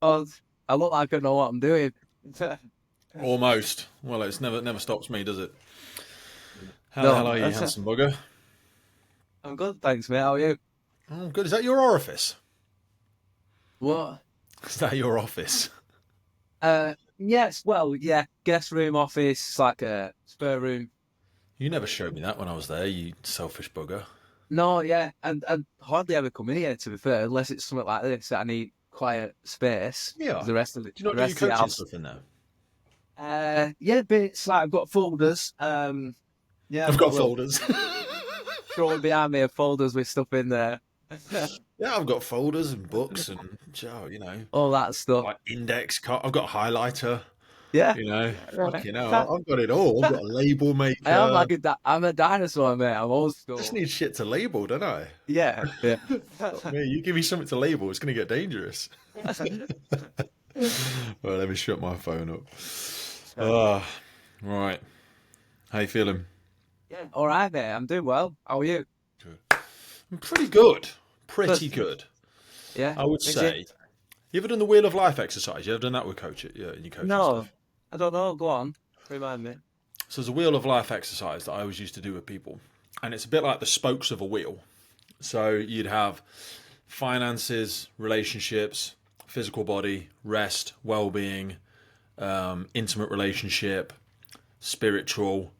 Oh, I look like I know what I'm doing. Almost. Well, it's never stops me, does it? How the hell No, are you, handsome bugger? I'm good, thanks, mate. How are you? Oh, good. Is that your orifice? What? Is that your office? Yes, well, yeah, guest room, office, like a spare room. You never showed me that when I was there, you selfish bugger. No, yeah, and hardly ever come in here, to be fair, unless it's something like this that I need quiet space. Yeah. 'Cause the rest of it, Do you not the do your rest of the coaching house. stuff in there? Yeah, bits like I've got folders. Yeah, I've I've got got little folders. scrolling behind me of folders with stuff in there. Yeah, I've got folders and books and, All that stuff. like index card. I've got a highlighter, Yeah. fucking hell, I've got it all. I've got a label I am maker. like I'm a dinosaur, mate. I'm old Just school. need shit to label, don't I? Yeah, yeah. Fuck me, you give me something to label, it's going to get dangerous. Well, let me shut my phone up. Ah, right. How you feeling? Yeah. All right, mate. I'm doing well. How are you? Good. I'm pretty good. Good. Pretty good. Yeah. I would Is it? say. You ever done the Wheel of Life exercise? You ever done that with coach? Yeah, in your coaching No, stuff. I don't know. Go on. Remind me. So there's a Wheel of Life exercise that I always used to do with people, and it's a bit like the spokes of a wheel. So you'd have finances, relationships, physical body, rest, well-being, intimate relationship, spiritual,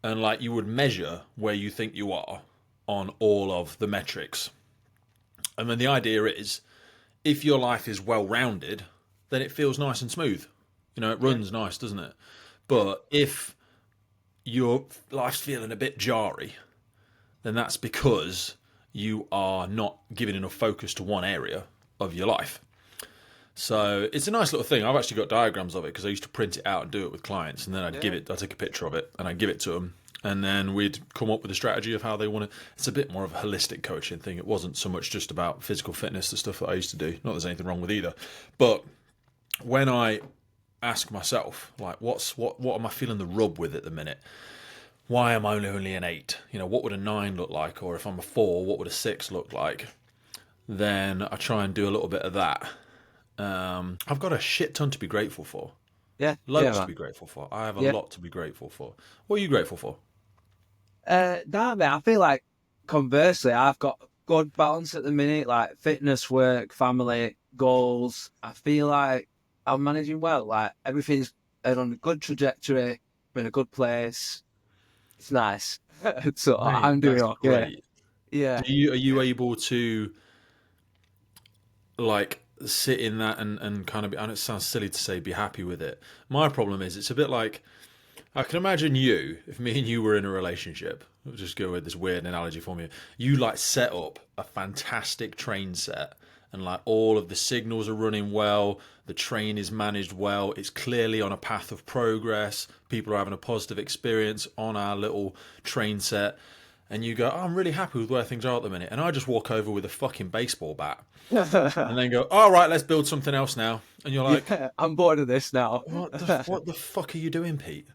and like you would measure where you think you are on all of the metrics. And then the idea is if your life is well rounded, then it feels nice and smooth. It Yeah. runs nice, doesn't it? Yeah. But if your life's feeling a bit jarry, then that's because you are not giving enough focus to one area of your life. So it's a nice little thing. I've actually got diagrams of it because I used to print it out and do it with clients, and then Yeah. I'd take a picture of it and I'd give it to them, and then we'd come up with a strategy of how they want to. It's a bit more of a holistic coaching thing. It wasn't so much just about physical fitness, the stuff that I used to do. Not that there's anything wrong with either, but when I ask myself, like, what am I feeling the rub with at the minute? Why am I only an 8? What would a 9 look like? Or if I'm a 4, what would a 6 look like? Then I try and do a little bit of that. I've got a shit ton to be grateful for. Yeah. Yeah, Loads to man. be grateful for. I have a Yeah. lot to be grateful for. What are you grateful for? Nah, mate. I feel like conversely, I've got good balance at the minute, like fitness, work, family, goals. I feel like I'm managing well. Like everything's on a good trajectory, I'm in a good place. It's nice. So Mate, I'm doing that's okay. great. Yeah. Are you able to like sit in that and kind of and it sounds silly to say be happy with it. My problem is it's a bit like I can imagine you, if me and you were in a relationship, I'll just go with this weird analogy for me. You like set up a fantastic train set and like all of the signals are running well, the train is managed well, it's clearly on a path of progress, people are having a positive experience on our little train set. And you go, oh, I'm really happy with where things are at the minute. And I just walk over with a fucking baseball bat and then go, all right, let's build something else now. And you're like, Yeah, I'm bored of this now. what the fuck are you doing, Pete?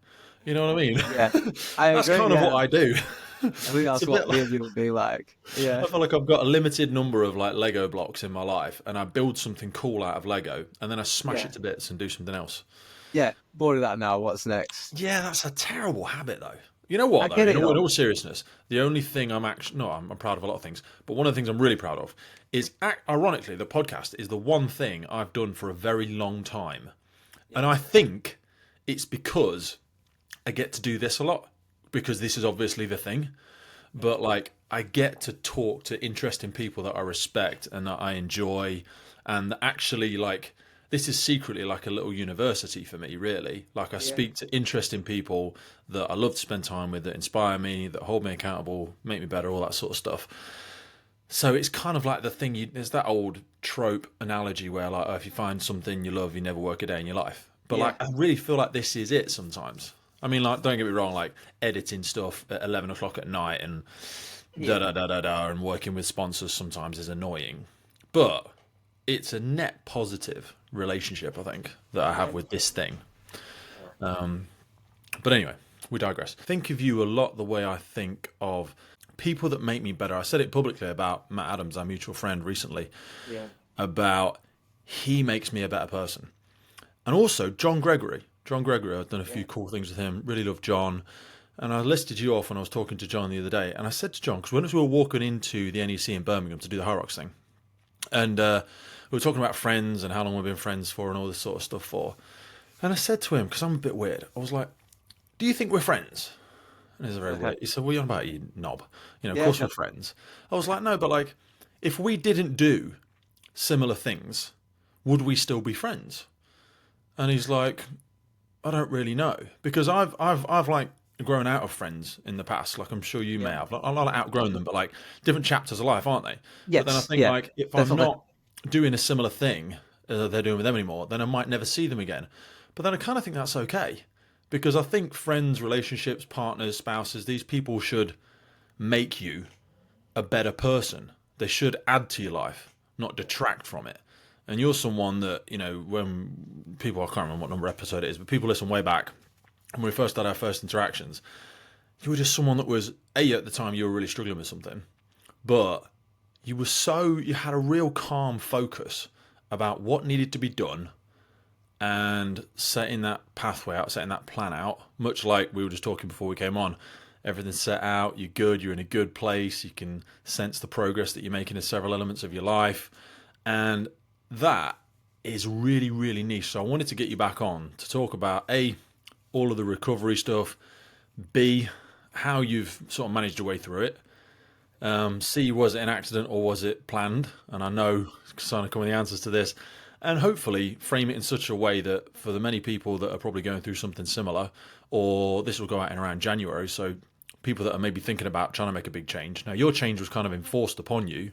You know what I mean? Yeah, I That's agree. kind of what Yeah, I do. I think It's that's a bit what me like and you would be like. Yeah, I feel like I've got a limited number of like Lego blocks in my life, and I build something cool out of Lego, and then I smash yeah, it to bits and do something else. yeah. Bored of that now. What's next? Yeah, that's a terrible habit, though. You know what, I though? get it In though. all seriousness, the only thing I'm actually no, I'm proud of a lot of things, but one of the things I'm really proud of is, ironically, the podcast is the one thing I've done for a very long time, and Yeah, I think it's because I get to do this a lot because this is obviously the thing. yeah, But like I get to talk to interesting people that I respect and that I enjoy, and actually like this is secretly like a little university for me, really. Like I yeah, speak to interesting people that I love to spend time with, that inspire me, that hold me accountable, make me better, all that sort of stuff. So it's kind of like the thing there's that old trope analogy where like, oh, if you find something you love, you never work a day in your life. But yeah, like I really feel like this is it sometimes. I mean, like, don't get me wrong, like editing stuff at 11 o'clock at night and da yeah, da da da da and working with sponsors sometimes is annoying. But it's a net positive relationship, I think, that I have yeah, with this thing. yeah, But anyway, we digress. I think of you a lot the way I think of people that make me better. I said it publicly about Matt Adams, our mutual friend, recently, yeah, about he makes me a better person. And also John Gregory. John Gregory, I've done a Yeah. few cool things with him. Really love John. And I listed you off when I was talking to John the other day. And I said to John, because when we were walking into the NEC in Birmingham to do the High Rocks thing, and we were talking about friends and how long we've been friends for and all this sort of stuff for. And I said to him, because I'm a bit weird, I was like, do you think we're friends? And he's very weird. He said, what are you on about, you knob? Of Yeah. course we're friends. I was like, no, but like, if we didn't do similar things, would we still be friends? And he's like, I don't really know, because I've like grown out of friends in the past. Like I'm sure you may Yeah. have. Like, I'm not outgrown them, but like different chapters of life, aren't they? But then I Yes. think Yeah. like if I'm Definitely. not doing a similar thing they're doing with them anymore, then I might never see them again. But then I kind of think that's okay, because I think friends, relationships, partners, spouses, these people should make you a better person. They should add to your life, not detract from it. And you're someone that, when people, I can't remember what number episode it is, but people listen way back, when we first had our first interactions, you were just someone that was, A, at the time you were really struggling with something, but you had a real calm focus about what needed to be done and setting that pathway out, setting that plan out, much like we were just talking before we came on. Everything's set out, you're good, you're in a good place, you can sense the progress that you're making in several elements of your life. And that is really, really niche. So I wanted to get you back on to talk about A, all of the recovery stuff, B, how you've sort of managed your way through it. C, was it an accident or was it planned? And I know kind of come with the answers to this. And hopefully frame it in such a way that for the many people that are probably going through something similar, or this will go out in around January, so people that are maybe thinking about trying to make a big change. Now, your change was kind of enforced upon you,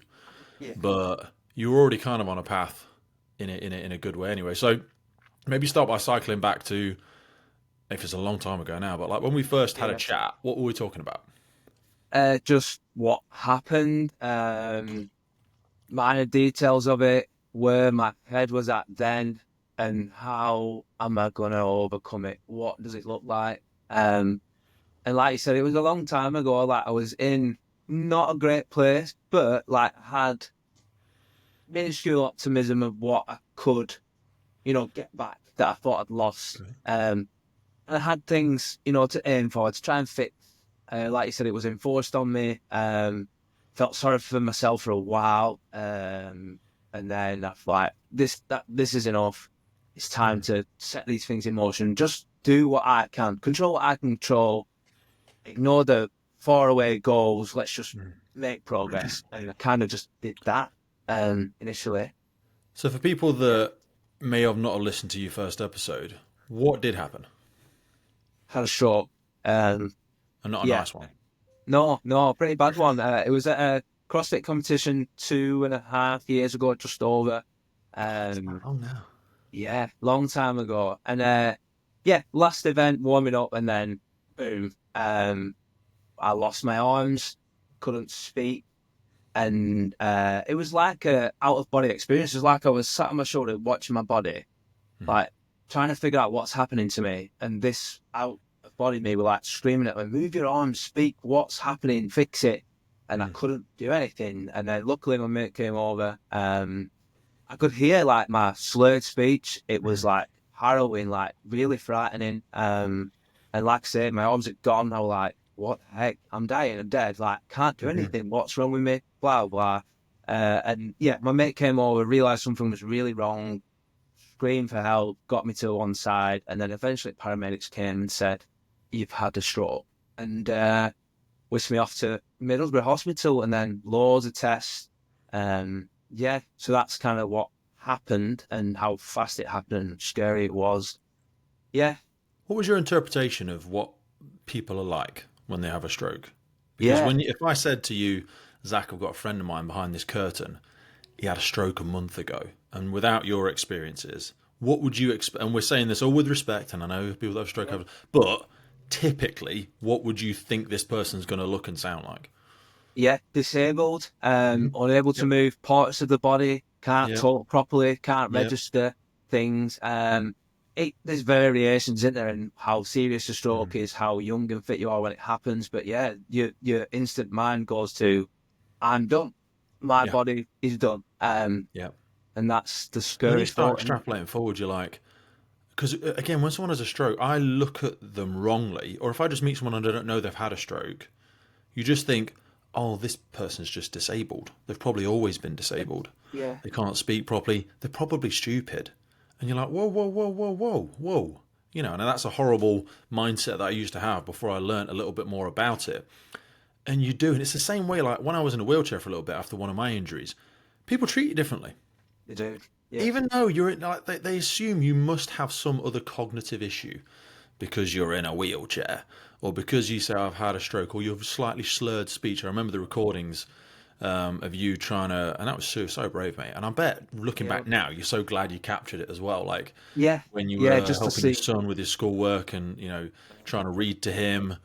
Yeah. but you were already kind of on a path in a good way anyway. So maybe start by cycling back to, if it's a long time ago now, but like when we first had a Yeah. chat, what were we talking about? Just what happened. Minor details of it, where my head was at then, and how am I gonna overcome it? What does it look like? And like you said, it was a long time ago. Like I was in not a great place, but like had minuscule optimism of what I could, get back that I thought I'd lost. And I had things, to aim for, to try and fix. Like you said, it was enforced on me. Felt sorry for myself for a while. And then I thought, like, this is enough. It's time to set these things in motion. Just do what I can, control what I can control, ignore the faraway goals. Let's just make progress. And I kind of just did that initially. So for people Yeah. that may have not listened to your first episode, what did happen? Had a stroke. And not a Yeah. nice one. No, pretty bad one. It was at a CrossFit competition 2.5 years ago, just over. Um, Oh no. yeah, long time ago. And yeah, last event, warming up, and then boom. I lost my arms, couldn't speak, and it was like a out of body experience. It was like I was sat on my shoulder watching my body, like trying to figure out what's happening to me, and this out of body me were like screaming at me, "Move your arms, speak, what's happening, fix it." And I couldn't do anything. And then luckily my mate came over. I could hear like my slurred speech. It was like harrowing, like really frightening. And like I said, my arms had gone. I was like, "What the heck? I'm dying. I'm dead. Like, can't do anything. What's wrong with me?" Blah blah. And yeah, my mate came over, realized something was really wrong, screamed for help, got me to one side, and then eventually paramedics came and said, "You've had a stroke," and whisked me off to Middlesbrough Hospital, and then loads of tests. Yeah, so that's kind of what happened and how fast it happened and scary it was. Yeah, What was your interpretation of what people are like when they have a stroke? Because yeah, if I said to you, Zach, I've got a friend of mine behind this curtain, he had a stroke a month ago, and without your experiences, what would you expect? And we're saying this all with respect, and I know people that have stroke have, but typically, what would you think this person's going to look and sound like? yeah. Disabled, Hmm. unable to Yep. move parts of the body, can't Yep. talk properly, can't Yep. register things. There's variations in there and how serious a stroke is, how young and fit you are when it happens. But yeah, your instant mind goes to, "I'm done. My Yeah. body is done." Yep. and that's the And then you scary start thought. extrapolating forward. You're like, because again, when someone has a stroke, I look at them wrongly, or if I just meet someone and I don't know they've had a stroke, you just think, oh, this person's just disabled. They've probably always been disabled. Yeah, They can't speak properly. They're probably stupid. And you're like, whoa, whoa, whoa, whoa, whoa, whoa. You know, and that's a horrible mindset that I used to have before I learnt a little bit more about it. And you do, and it's the same way. Like when I was in a wheelchair for a little bit after one of my injuries, people treat you differently. they do. Yeah, Even though you're in, like they assume you must have some other cognitive issue because you're in a wheelchair, or because you say I've had a stroke, or you have slightly slurred speech. I remember the recordings of you trying to, and that was so brave, mate. And I bet looking yeah, back now, you're so glad you captured it as well. Like yeah, when you yeah. were Just to helping your see. son with his schoolwork, and trying to read to him,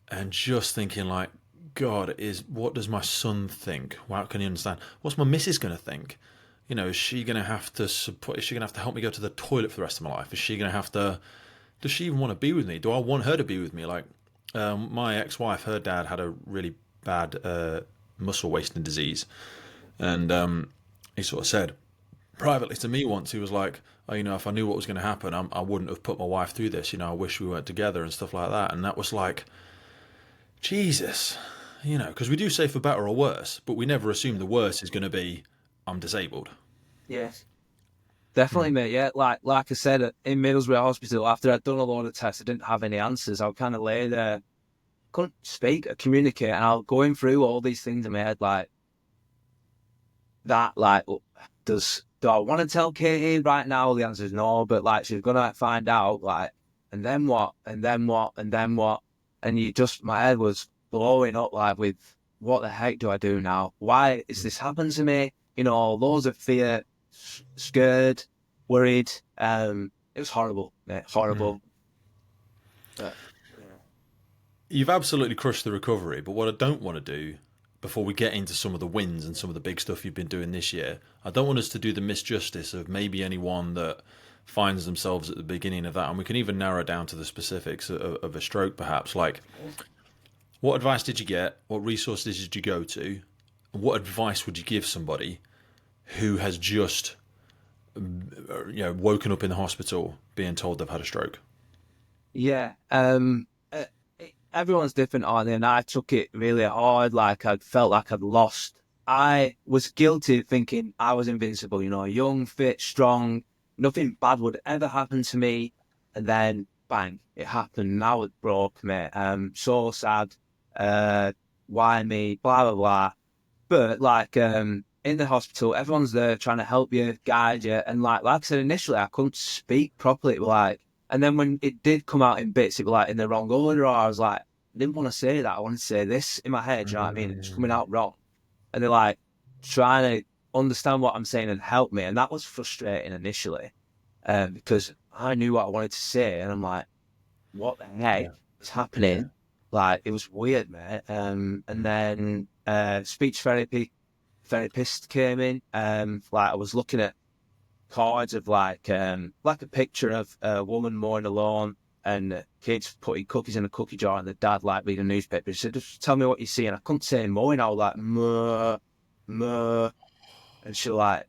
and just thinking like, God, is what does my son think? How can he understand? What's my missus going to think? Is she going to have to support? Is she going to have to help me go to the toilet for the rest of my life? Is she going to have to? Does she even want to be with me? Do I want her to be with me? Like, my ex-wife, her dad had a really bad muscle wasting disease, and he sort of said privately to me once, he was like, oh, if I knew what was going to happen, I wouldn't have put my wife through this. I wish we weren't together and stuff like that. And that was like, Jesus, because we do say for better or worse, but we never assume the worst is going to be I'm disabled. Yeah, Hmm. definitely, mate. Yeah, like I said, in Middlesbrough Hospital, after I'd done a lot of tests, I didn't have any answers. I would kind of lay there, couldn't speak or communicate, and I was going through all these things in my head, like that. Like, do I want to tell Katie right now? The answer is no, but like she's gonna find out. Like, and then what? And then what? And then what? And my head was blowing up, like with what the heck do I do now? Why is this happening to me? Loads of fear, scared, worried. It was horrible, mate, Hmm. horrible. But yeah. You've absolutely crushed the recovery, but what I don't want to do before we get into some of the wins and some of the big stuff you've been doing this year, I don't want us to do the misjustice of maybe anyone that finds themselves at the beginning of that, and we can even narrow down to the specifics of a stroke, perhaps. Like, what advice did you get? What resources did you go to? What advice would you give somebody who has just, woken up in the hospital being told they've had a stroke? Yeah. Everyone's different, aren't they? And I took it really hard. Like I felt like I'd lost. I was guilty of thinking I was invincible. Young, fit, strong. Nothing bad would ever happen to me. And then, bang, it happened. Now it broke me. So sad. Uh, why me? Blah blah blah. But like in the hospital, everyone's there trying to help you, guide you, and like I said initially, I couldn't speak properly. Like, and then when it did come out in bits, it was like in the wrong order. Or I was like, I didn't want to say that. I wanted to say this in my head. You know what I mean? It's coming out wrong, and they're like trying to understand what I'm saying and help me, and that was frustrating initially, because I knew what I wanted to say, and I'm like, what the heck Yeah, is yeah. happening? Like it was weird, mate. And then speech therapist came in. Like I was looking at cards of like a picture of a woman mowing the lawn and kids putting cookies in a cookie jar and the dad like reading a newspaper. He said, just tell me what you see. And I couldn't say mowing. I was like, muh, muh. And she was like,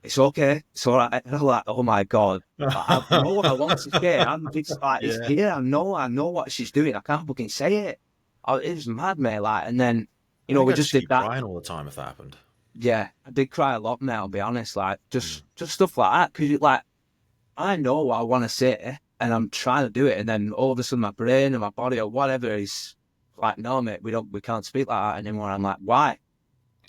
it's okay. It's all right. And I'm like, oh my God. I know what I want to say. It's like, it's Yeah. here. I know what she's doing. I can't fucking say it. It was mad, mate. Like, and then, I think we I'd just just did keep that. crying all the time if that happened. Yeah, I did cry a lot, mate. I'll be honest. Like, Mm. just stuff like that. Cause like, I know what I want to say and I'm trying to do it. And then all of a sudden my brain and my body or whatever is like, no, mate, we can't speak like that anymore. I'm like, why?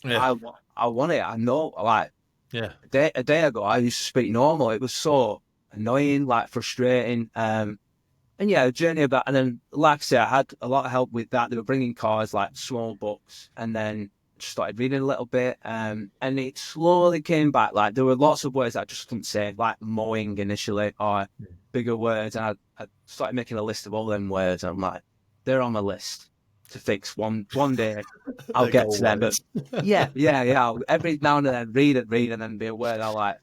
Yeah, I want it. I know, like, yeah, a day ago, I used to speak normal. It was so annoying, like frustrating. And yeah, a journey of that. And then, like I said, I had a lot of help with that. They were bringing cards, like small books, and then just started reading a little bit. And it slowly came back. Like there were lots of words that I just couldn't say, like mowing initially, or bigger words. And I started making a list of all them words. And I'm like, they're on the list to fix. One day, I'll they're get goal to them. But words. yeah. Every now and then, read, and then be aware. I like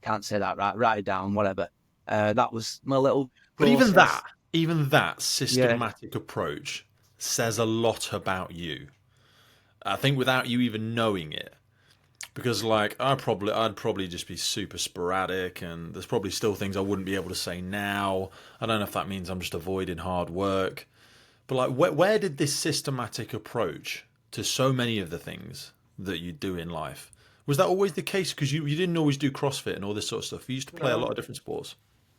can't say that right. Write it down, whatever. That was my little But process. even that Yeah, systematic approach says a lot about you. I think without you even knowing it, Because like I'd probably just be super sporadic, and there's probably still things I wouldn't be able to say now. I don't know if that means I'm just avoiding hard work, but like where did this systematic approach to so many of the things that you do in life, was that always the case? Because you didn't always do CrossFit and all this sort of stuff. You used to play a lot No. of different sports.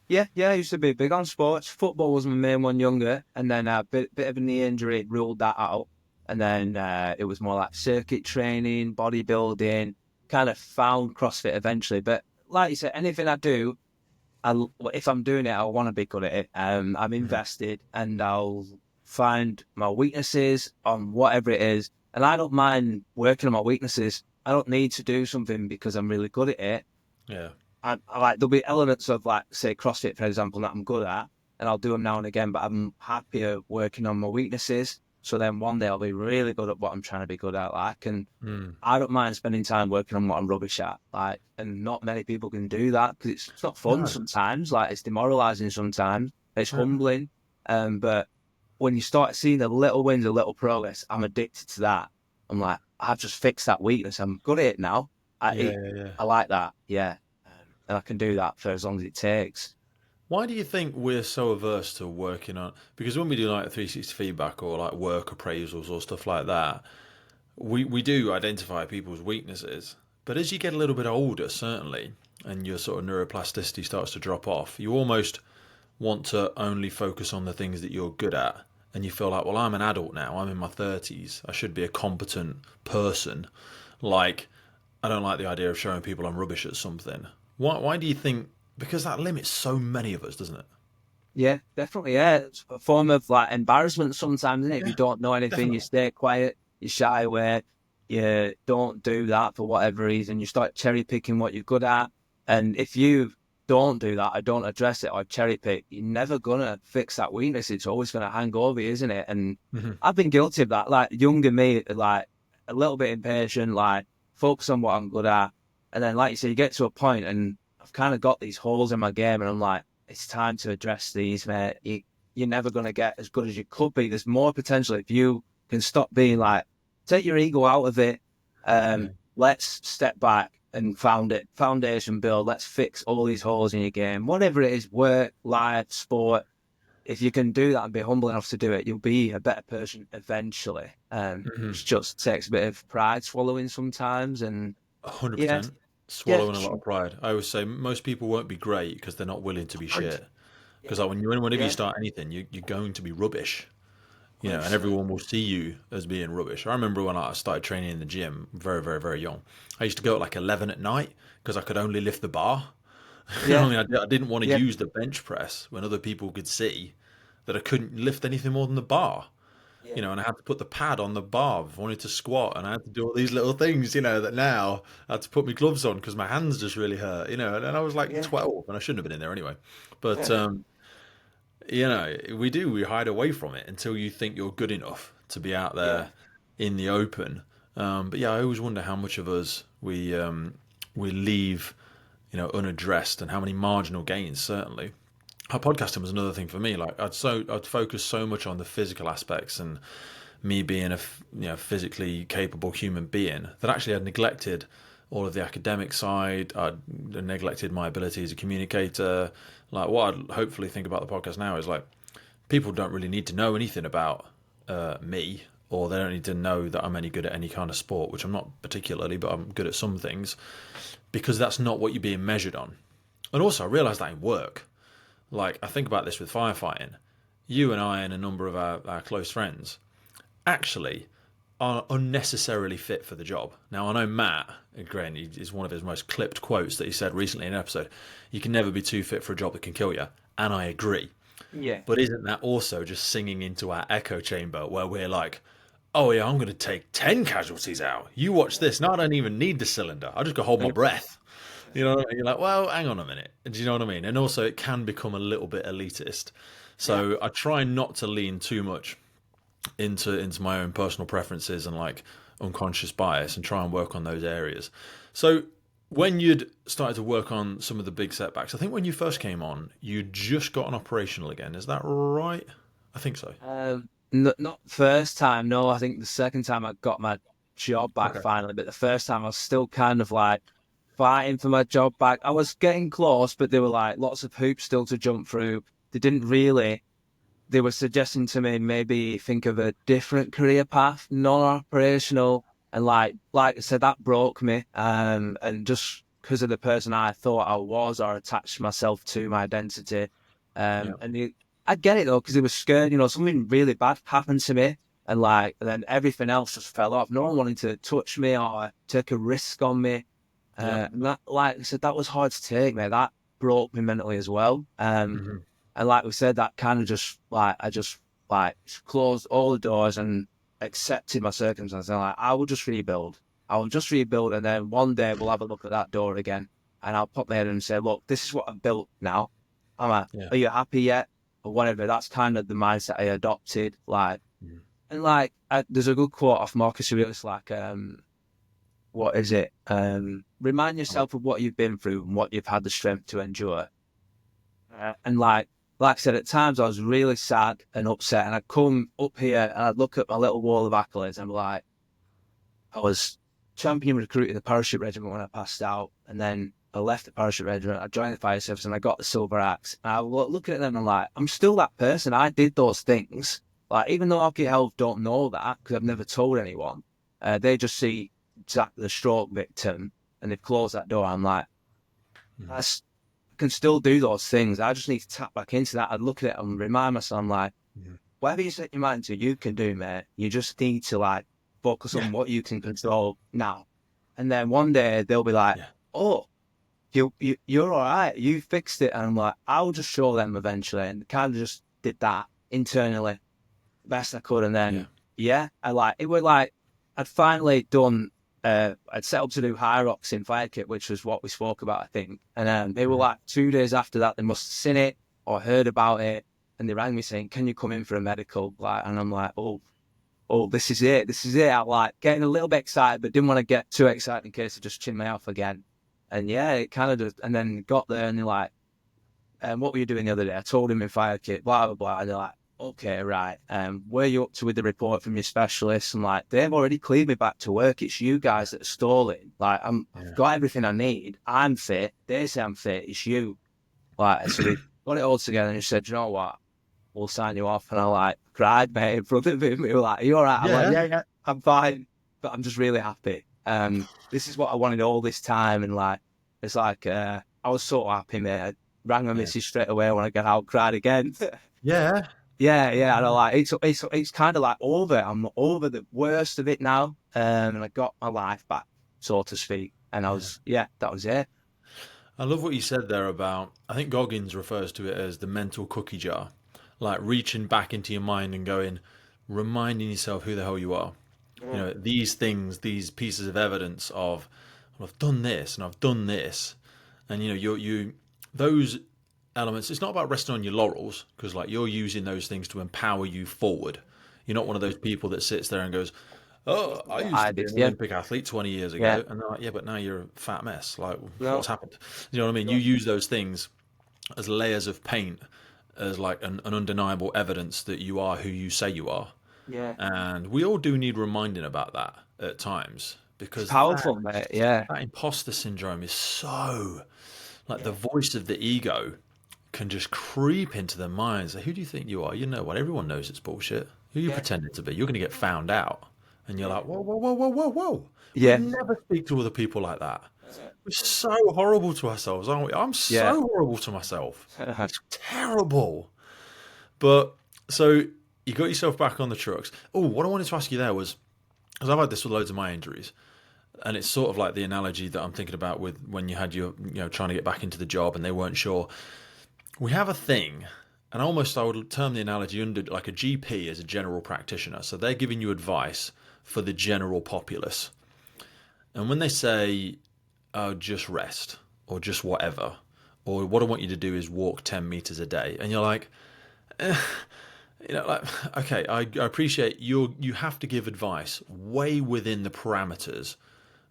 Yeah, I used to be big on sports. Football was my main one younger, and then a bit of a knee injury ruled that out. And then it was more like circuit training, bodybuilding. Kind of found CrossFit eventually, but like you said, anything I do, if I'm doing it, I want to be good at it. I'm Hmm. invested, and I'll find my weaknesses on whatever it is, and I don't mind working on my weaknesses. I don't need to do something because I'm really good at it. Yeah. I like there'll be elements of like say CrossFit for example that I'm good at, and I'll do them now and again. But I'm happier working on my weaknesses. So then one day I'll be really good at what I'm trying to be good at. Like, and Mm. I don't mind spending time working on what I'm rubbish at. Like, and not many people can do that because it's not fun No. sometimes. Like, it's demoralizing sometimes. It's Yeah. humbling. But when you start seeing the little wins, the little progress, I'm addicted to that. I'm like, I've just fixed that weakness. I'm good at it now. Yeah, yeah, yeah. I like that. Yeah. And I can do that for as long as it takes. Why do you think we're so averse to working on? Because when we do like 360 feedback or like work appraisals or stuff like that, we do identify people's weaknesses. But as you get a little bit older, certainly, and your sort of neuroplasticity starts to drop off, you almost want to only focus on the things that you're good at. And you feel like, well, I'm an adult now. I'm in my 30s. I should be a competent person. Like, I don't like the idea of showing people I'm rubbish at something. Why do you think? Because that limits so many of us, doesn't it? Yeah, definitely. Yeah. It's a form of like embarrassment sometimes, isn't it? If you Yeah, don't know anything, you definitely. stay quiet, you shy away, you don't do that for whatever reason. You start cherry picking what you're good at. And if you don't do that or don't address it or cherry pick, you're never gonna fix that weakness. It's always gonna hang over you, isn't it? And Hmm. I've been guilty of that. Like younger me, like a little bit impatient, like focus on what I'm good at. And then like you say, you get to a point and I've kind of got these holes in my game and I'm like, it's time to address these, mate. You're never going to get as good as you could be. There's more potential if you can stop being like, take your ego out of it. Yeah. Let's step back and foundation build. Let's fix all these holes in your game. Whatever it is, work, life, sport. If you can do that and be humble enough to do it, you'll be a better person eventually. It Hmm. just takes a bit of pride swallowing sometimes. And yeah, 100%. yeah, Swallowing a lot of pride. I always say most people won't be great because they're not willing to be and- shit. Because like whenever you yeah, start anything, you're going to be rubbish. And 100%. everyone will see you as being rubbish. I remember when I started training in the gym, very, very, very young. I used to go at like 11 at night because I could only lift the bar. Yeah, I didn't want to yeah, use the bench press when other people could see that I couldn't lift anything more than the bar. yeah, And I had to put the pad on the bar if I wanted to squat, and I had to do all these little things, that now I had to put my gloves on because my hands just really hurt, and I was like yeah. 12, and I shouldn't have been in there anyway. But, Yeah. we hide away from it until you think you're good enough to be out Yeah. there in the open. But yeah, I always wonder how much of us we leave, unaddressed, and how many marginal gains, certainly. Our podcasting was another thing for me. Like I'd focus so much on the physical aspects and me being a physically capable human being that actually I'd neglected all of the academic side. I'd neglected my ability as a communicator. Like what I'd hopefully think about the podcast now is like people don't really need to know anything about me, or they don't need to know that I'm any good at any kind of sport, which I'm not particularly, but I'm good at some things, because that's not what you're being measured on. And also, I realised that in work. Like, I think about this with firefighting. You and I and a number of our close friends actually are unnecessarily fit for the job. Now, I know Matt, again, is one of his most clipped quotes that he said recently in an episode. You can never be too fit for a job that can kill you. And I agree. Yeah. But isn't that also just singing into our echo chamber where we're like, oh yeah, I'm going to take 10 casualties out. You watch this. No, I don't even need the cylinder. I just got to hold my breath. You know what I mean? You're like, well, hang on a minute. Do you know what I mean? And also, it can become a little bit elitist. Yeah. So I try not to lean too much into my own personal preferences and like unconscious bias, and try and work on those areas. So when you'd started to work on some of the big setbacks, I think when you first came on, you just got an operational again. Is that right? I think so. Not first time, no. I think the second time I got my job back Okay. finally. But the first time I was still kind of like fighting for my job back. I was getting close, but there were like lots of hoops still to jump through. They didn't really. They were suggesting to me maybe think of a different career path, non-operational, and like I said, that broke me. And just because of the person I thought I was or attached myself to my identity, Yeah. I get it though because it was scared. Something really bad happened to me, and then everything else just fell off. No one wanted to touch me or take a risk on me. Yeah. And that, like I said, that was hard to take, mate. That broke me mentally as well. Hmm. And like we said, that kind of just like I just like closed all the doors and accepted my circumstances. And like I will just rebuild. I will just rebuild, and then one day we'll have a look at that door again, and I'll pop my head in and say, "Look, this is what I've built now. I'm like, Yeah. are you happy yet?" Or whatever. That's kind of the mindset I adopted. Like, Mhm. and like, there's a good quote off Marcus Aurelius, like, what is it? Remind Oh, yourself of what you've been through and what you've had the strength to endure. And like I said, at times I was really sad and upset, and I'd come up here and I'd look at my little wall of accolades, and I'm like, I was champion recruit in the parachute regiment when I passed out, and then I left the parachute regiment, I joined the fire service, and I got the silver axe. And I look at them and I'm like, I'm still that person. I did those things. Like, even though Hockey Health don't know that because I've never told anyone, they just see Zac the stroke victim, and they've closed that door. I'm like, mhm. that's can still do those things. I just need to tap back into that. I'd look at it and remind myself, I'm like, Mhm. whatever you set your mind to, you can do, mate. You just need to like focus Yeah. on what you can control now. And then one day they'll be like, Yeah. oh, you're all right. You fixed it. And I'm like, I'll just show them eventually. And kind of just did that internally best I could. And Yeah. then, yeah, it was like, I'd finally done, I'd set up to do high rocks in fire kit, which was what we spoke about, I think. And they were Mhm. like 2 days after that, they must have seen it or heard about it. And they rang me saying, can you come in for a medical? And I'm like, oh, this is it. This is it. I'm like getting a little bit excited, but didn't want to get too excited in case I just chin me off again. And yeah, it kind of just, and then got there and they're like, what were you doing the other day? I told him in fire kit, blah, blah, blah. And they're like, okay, right. Where are you up to with the report from your specialist? And like, they've already cleared me back to work. It's you guys that are stalling. Like, I've Yeah. got everything I need. I'm fit. They say I'm fit. It's you. Like, so they got it all together and he said, you know what? We'll sign you off. And I like cried, mate, in front of him. He was like, are you all right? I'm like, Yeah. yeah, yeah, I'm fine. But I'm just really happy. This is what I wanted all this time. And like, it's like, I was so happy, mate. I rang my Yeah. missus straight away when I got out, cried again. Yeah. Yeah, yeah. And I like, it's kind of like over. I'm over the worst of it now. And I got my life back, so to speak. And Yeah. yeah, that was it. I love what you said there about, I think Goggins refers to it as the mental cookie jar, like reaching back into your mind and going, reminding yourself who the hell you are. You know, these things, these pieces of evidence of, well, I've done this and I've done this, and you know, those elements. It's not about resting on your laurels because, like, you're using those things to empower you forward. You're not one of those people that sits there and goes, "Oh, I used I to be did, an yeah, Olympic athlete 20 years yeah. ago," and they're like, "Yeah, but now you're a fat mess. Like, No, what's happened?" You know what I mean? You use those things as layers of paint, as like an undeniable evidence that you are who you say you are. yeah. And we all do need reminding about that at times It's because powerful, mate. Yeah, that imposter syndrome is so like the yeah, voice of the ego can just creep into their minds. Like, who do you think you are? You know what? Everyone knows it's bullshit. Who are you yeah, pretending to be? You're going to get found out. And you're yeah. like, whoa, whoa, whoa, whoa, whoa, whoa. We Yeah, never speak to other people like that. We're so horrible to ourselves, aren't we? I'm yeah. so horrible to myself. It's terrible. But so you got yourself back on the trucks. Oh, what I wanted to ask you there was, because I've had this with loads of my injuries, and it's sort of like the analogy that I'm thinking about with when you had your, trying to get back into the job and they weren't sure. We have a thing, and I would term the analogy under like a GP as a general practitioner. So they're giving you advice for the general populace. And when they say, oh, just rest, or just whatever, or what I want you to do is walk 10 meters a day, and you're like, like, okay, I appreciate you have to give advice way within the parameters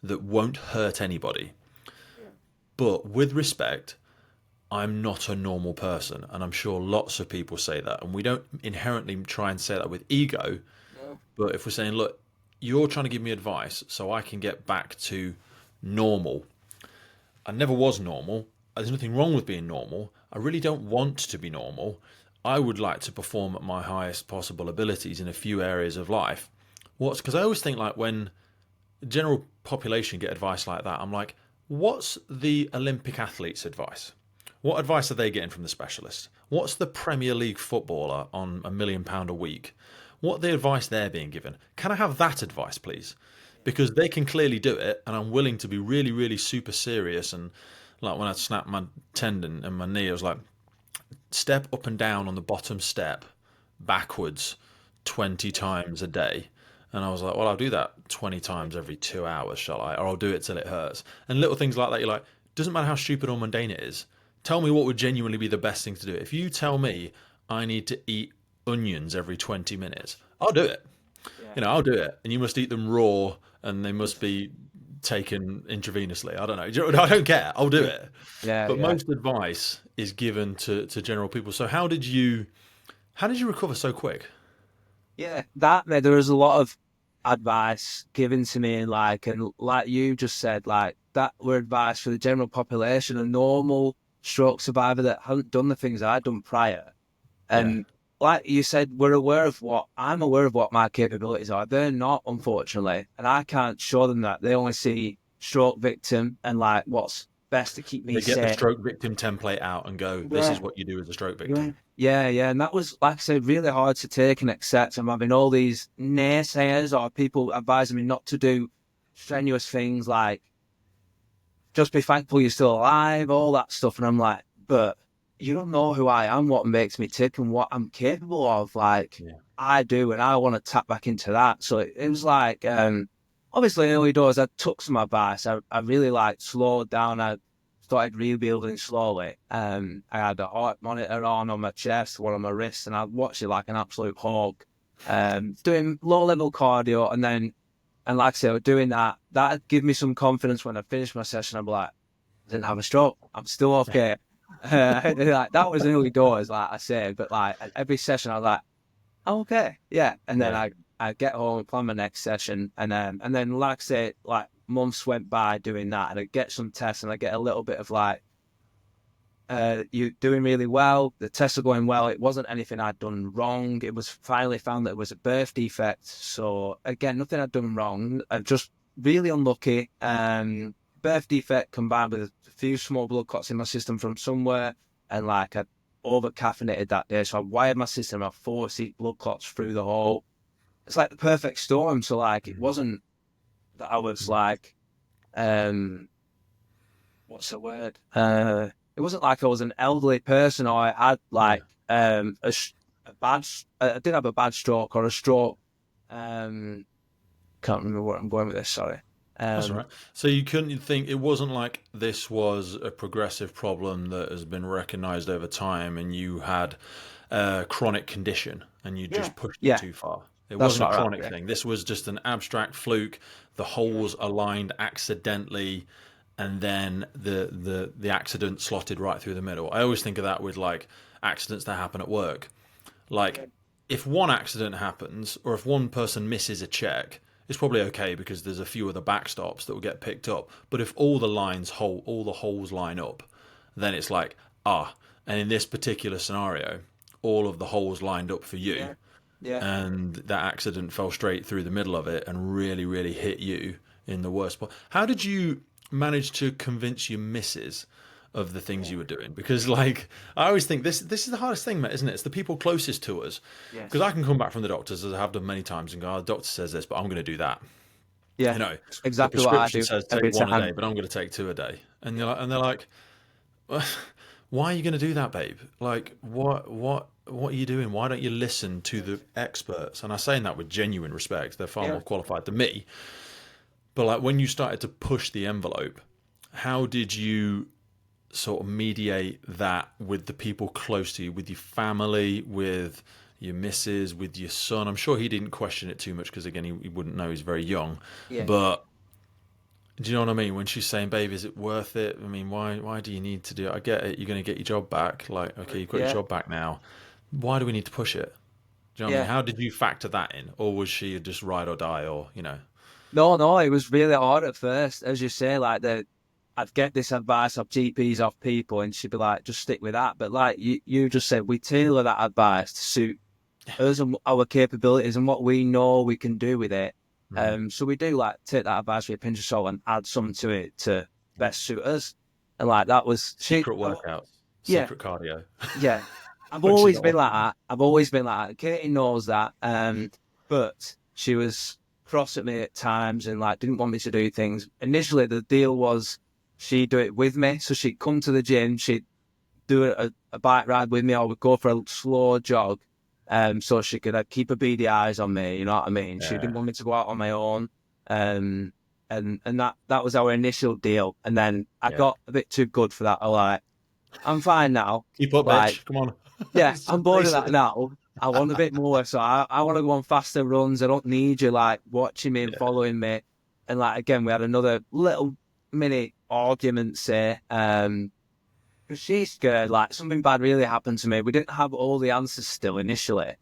that won't hurt anybody. But with respect, I'm not a normal person. And I'm sure lots of people say that. And we don't inherently try and say that with ego. No. But if we're saying, look, you're trying to give me advice so I can get back to normal. I never was normal. There's nothing wrong with being normal. I really don't want to be normal. I would like to perform at my highest possible abilities in a few areas of life. What's because I always think like when the general population get advice like that, I'm like, what's the Olympic athlete's advice? What advice are they getting from the specialist? What's the Premier League footballer on £1 million a week? What the advice they're being given? Can I have that advice, please? Because they can clearly do it, and I'm willing to be really, really super serious. And like when I snapped my tendon and my knee, I was like, step up and down on the bottom step backwards 20 times a day. And I was like, well, I'll do that 20 times every 2 hours, shall I? Or I'll do it till it hurts. And little things like that, you're like, doesn't matter how stupid or mundane it is. Tell me what would genuinely be the best thing to do. If you tell me I need to eat onions every 20 minutes, I'll do it. Yeah. You know, I'll do it. And you must eat them raw and they must be taken intravenously. I don't know. I don't care. I'll do it. Yeah, But yeah. most advice is given to general people. So how did you recover so quick? Yeah, that mate, there was a lot of advice given to me, like, and like you just said, like that were advice for the general population, a normal stroke survivor that hadn't done the things I'd done prior. Yeah. And like you said, I'm aware of what my capabilities are. They're not, unfortunately, and I can't show them that. They only see stroke victim and like what's best to keep me They get the safe. stroke victim template out and go, this is Yeah. what you do as a stroke Yeah. victim. Yeah, yeah. And that was, like I said, really hard to take and accept. I'm having all these naysayers or people advising me not to do strenuous things like just be thankful you're still alive, all that stuff. And I'm like, but you don't know who I am, what makes me tick and what I'm capable of. Like Yeah. I do, and I want to tap back into that. So it was like, obviously early doors, I took some advice. I really like slowed down. I started rebuilding slowly. I had a heart monitor on my chest, one on my wrist, and I watched it like an absolute hog. Doing low level cardio, and like I said, doing that, that give me some confidence when I finish my session. I'm like, I didn't have a stroke. I'm still okay. Like that was early doors, like I said, but like at every session, I was like, oh, okay, yeah. And then Yeah. I get home and plan my next session, and then like I said, like months went by doing that, and I get some tests, and I get a little bit of like, you're doing really well. The tests are going well. It wasn't anything I'd done wrong. It was finally found that it was a birth defect. So again, nothing I'd done wrong. I'm just really unlucky. Birth defect combined with a few small blood clots in my system from somewhere, and like I over caffeinated that day, so I wired my system. I forced these blood clots through the hole. It's like the perfect storm. So like it wasn't that I was like, um, what's the word? It wasn't like I was an elderly person or I had Yeah. like a bad. I did have a bad stroke or a stroke. Um, can't remember where I'm going with this. Sorry. That's all Um, right. So you couldn't think it wasn't like this was a progressive problem that has been recognized over time and you had a chronic condition and you yeah, just pushed it yeah, too far. It that's wasn't a not right. chronic Yeah, thing. This was just an abstract fluke. The yeah, holes aligned accidentally and then the accident slotted right through the middle. I always think of that with like accidents that happen at work. Like, yeah, if one accident happens, or if one person misses a check, it's probably okay because there's a few other backstops that will get picked up. But if all the holes line up, then it's like, ah. And in this particular scenario, all of the holes lined up for you, yeah, yeah. and that accident fell straight through the middle of it and really, really hit you in the worst spot. How did you manage to convince your missus of the things you were doing? Because like I always think this is the hardest thing, mate, isn't it? It's the people closest to us. Because I Yes. can come back from the doctors as I have done many times and go, oh, the doctor says this, but I'm going to do that. Yeah. You know, It's the exactly what I prescription do says take every one a day, time. but I'm going to take two a day. And Yeah. they're like, why are you going to do that, babe? Like, what are you doing? Why don't you listen to the experts? And I say that with genuine respect. They're far Yeah. more qualified than me. But like when you started to push the envelope, how did you sort of mediate that with the people close to you, with your family, with your missus, with your son? I'm sure he didn't question it too much because again, he wouldn't know, he's very young. Yeah. But do you know what I mean? When she's saying, "Babe, is it worth it? I mean, why do you need to do it? I get it. You're going to get your job back. Like, okay, you've got your Yeah. job back now. Why do we need to push it?" Do you know what I mean? yeah. How did you factor that in, or was she just ride or die, or No, no, it was really hard at first, as you say. Like I'd get this advice of GPs off people, and she'd be like, "Just stick with that." But like you just said, we tailor that advice to suit us and our capabilities and what we know we can do with it. Mm. So we do like take that advice with a pinch of salt and add something to it to best suit us. And like that was she. Secret workouts, Yeah, secret cardio? yeah. I've Which is always been awesome. like that. I've always been like that. Katie knows that. But she was cross at me at times and like didn't want me to do things. Initially, the deal was she'd do it with me. So she'd come to the gym, she'd do a bike ride with me, or we'd go for a slow jog. So she could keep her beady eyes on me. You know what I mean? She Yeah, didn't want me to go out on my own. Um, and that was our initial deal. And then I yeah. got a bit too good for that. I like, I'm fine now. Keep up, Like, bitch. Come on. yeah, It's I'm just bored of that basic. now. I want a bit more. So I want to go on faster runs. I don't need you like watching me and Yeah, following me. And like again, we had another little mini argument say. 'Cause she's scared, like something bad really happened to me. We didn't have all the answers still initially.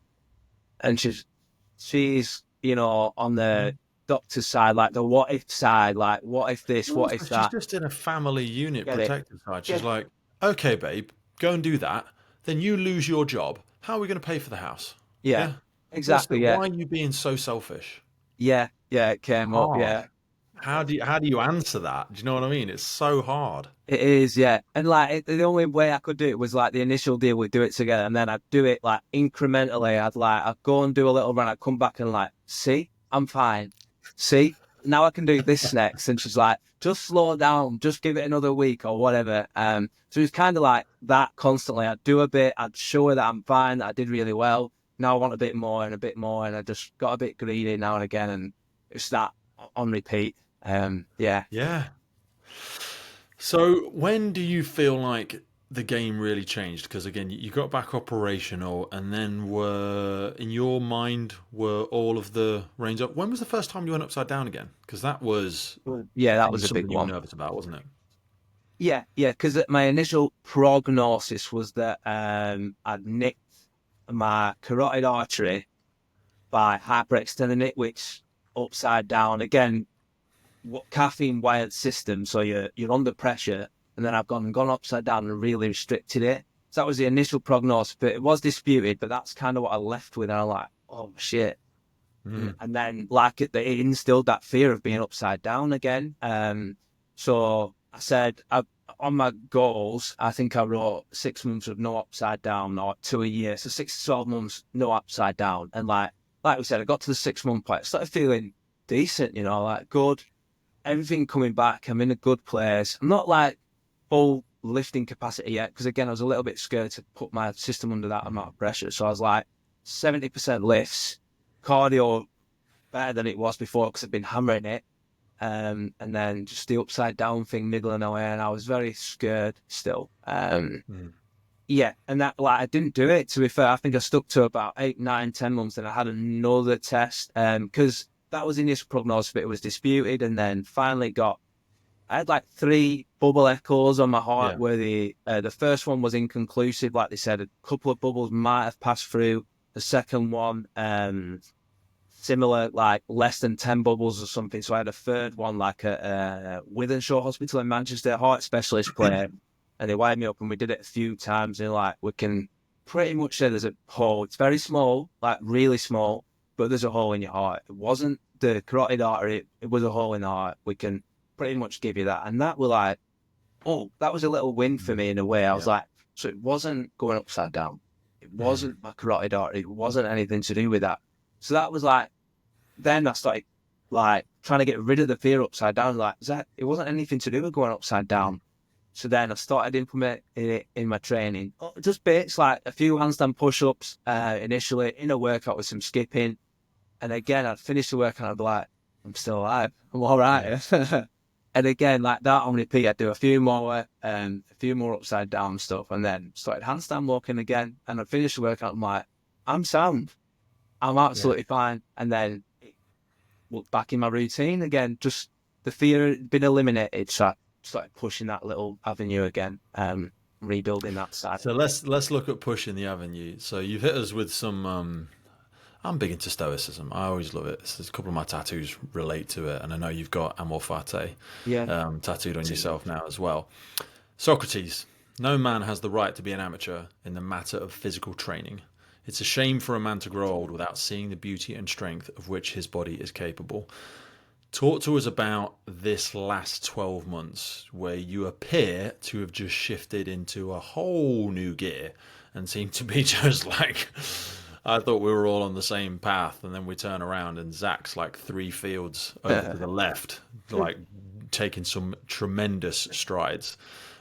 And she's, on the doctor's side, like the what if side, like what if this, what also, if she's that. just in a family unit Get it? protective side. She's Yeah. like, okay, babe, go and do that. Then you lose your job. How are we going to pay for the house? Yeah. Yeah. Exactly. Yeah. Why are you being so selfish? Yeah. Yeah. It came up. Hard. Yeah. How do you answer that? Do you know what I mean? It's so hard. It is, yeah. And like the only way I could do it was like the initial deal, we'd do it together, and then I'd do it like incrementally. I'd go and do a little run, I'd come back and like, see, I'm fine. See, now I can do this next. And she's like, just slow down, just give it another week or whatever. So it's kind of like that constantly. I'd do a bit, I'd show her that I'm fine, that I did really well. Now I want a bit more and a bit more, and I just got a bit greedy now and again, and it's that on repeat. Yeah. Yeah. So when do you feel like the game really changed? Because again, you got back operational, and then were in your mind were all of the reins up. When was the first time you went upside down again? Because that was Yeah, that was a big something you were one. nervous about, wasn't it? Yeah, yeah, because my initial prognosis was that I'd nicked my carotid artery by hyperextending it, which upside down again, what caffeine wired system, so you're under pressure, and then I've gone upside down and really restricted it. So that was the initial prognosis, but it was disputed. But that's kind of what I left with. And I'm like, oh shit. Mm. And then like it instilled that fear of being upside down again. So I said on my goals, I think I wrote 6 months of no upside down or 2 a year. So 6 to 12 months, no upside down. And like we said, I got to the 6 month point, I started feeling decent, like good, everything coming back. I'm in a good place. I'm not like full lifting capacity yet, because again, I was a little bit scared to put my system under that amount of pressure. So I was like 70% lifts, cardio better than it was before because I've been hammering it. And then just the upside down thing niggling away, and I was very scared still. Mm. Yeah, and that like I didn't do it. To be fair, I think I stuck to about 8, 9, 10 months, and I had another test. Because that was the initial prognosis, but it was disputed, and then finally I had like 3 bubble echoes on my heart, Yeah. where the first one was inconclusive. Like they said, a couple of bubbles might have passed through. The second one, similar, like less than 10 bubbles or something. So I had a third one, like a Withenshaw Hospital in Manchester, heart specialist player, and they wired me up, and we did it a few times. And like, we can pretty much say there's a hole. It's very small, like really small, but there's a hole in your heart. It wasn't the carotid artery, it was a hole in the heart. We can pretty much give you that. And that was like, oh, that was a little win for Mm. me in a way. I was Yeah. like, so it wasn't going upside down. It Mm. wasn't my carotid artery. It wasn't anything to do with that. So that was like, then I started like trying to get rid of the fear upside down. Like, Zach, it wasn't anything to do with going upside down. So then I started implementing it in my training. Just bits like a few handstand push-ups initially in a workout with some skipping. And again, I'd finish the workout and I'd be like, I'm still alive. I'm all Yeah. right. And again, like that on repeat, I'd do a few more upside down stuff, and then started handstand walking again. And I'd finish the workout, I'm like, I'm sound. I'm Yeah. absolutely fine. And then back in my routine again. Just the fear had been eliminated, so I started pushing that little avenue again, rebuilding that side. So let's look at pushing the avenue. So you've hit us with some I'm big into stoicism. I always love it. There's a couple of my tattoos relate to it, and I know you've got amor fati Yeah. tattooed on yourself now as well. Socrates, no man has the right to be an amateur in the matter of physical training. It's a shame for a man to grow old without seeing the beauty and strength of which his body is capable. Talk to us about this last 12 months where you appear to have just shifted into a whole new gear and seem to be just like, I thought we were all on the same path, and then we turn around and Zac's like 3 fields over to the left, like taking some tremendous strides.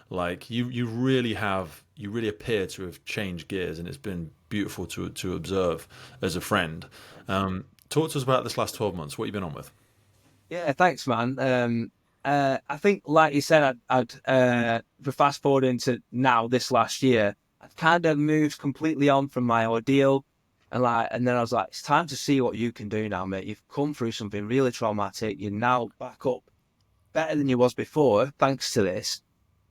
Like you really have, you really appear to have changed gears, and it's been beautiful to observe as a friend. Talk to us about this last 12 months. What have you been on with? Yeah, thanks, man. I think, like you said, for fast forwarding to now, this last year, I've kind of moved completely on from my ordeal, and then I was like, it's time to see what you can do now, mate. You've come through something really traumatic. You're now back up better than you was before, thanks to this.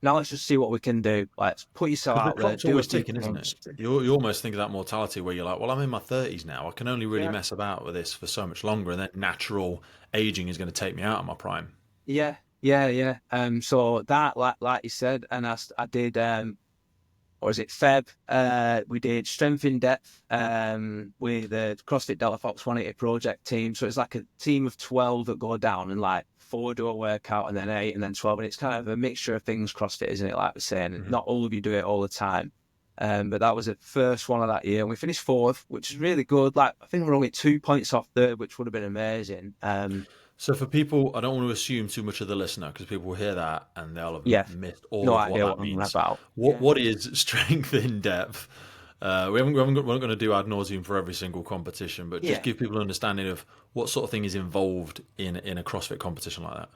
Now let's just see what we can do. Like, put yourself Because the out there, clock's do a always few ticking, isn't it? things. You almost think of that mortality where you're like, well, I'm in my 30s now. I can only really Yeah. mess about with this for so much longer, and then natural aging is going to take me out of my prime. Yeah. So that, like you said, and I did, or is it Feb? We did strength in depth with the CrossFit Delta Fox 180 project team. So it's like a team of 12 that go down, and like 4 do a workout, and then 8, and then 12. And it's kind of a mixture of things, CrossFit, isn't it? Like we're saying, Hmm. not all of you do it all the time. But that was the first one of that year, and we finished fourth, which is really good. Like, I think we're only 2 points off third, which would have been amazing. So for people, I don't want to assume too much of the listener because people will hear that and they'll have Yeah, missed all no of what idea what that I'm on means. about. What is strength in depth? We're not going to do ad nauseum for every single competition, but just Yeah. give people an understanding of what sort of thing is involved in a CrossFit competition like that.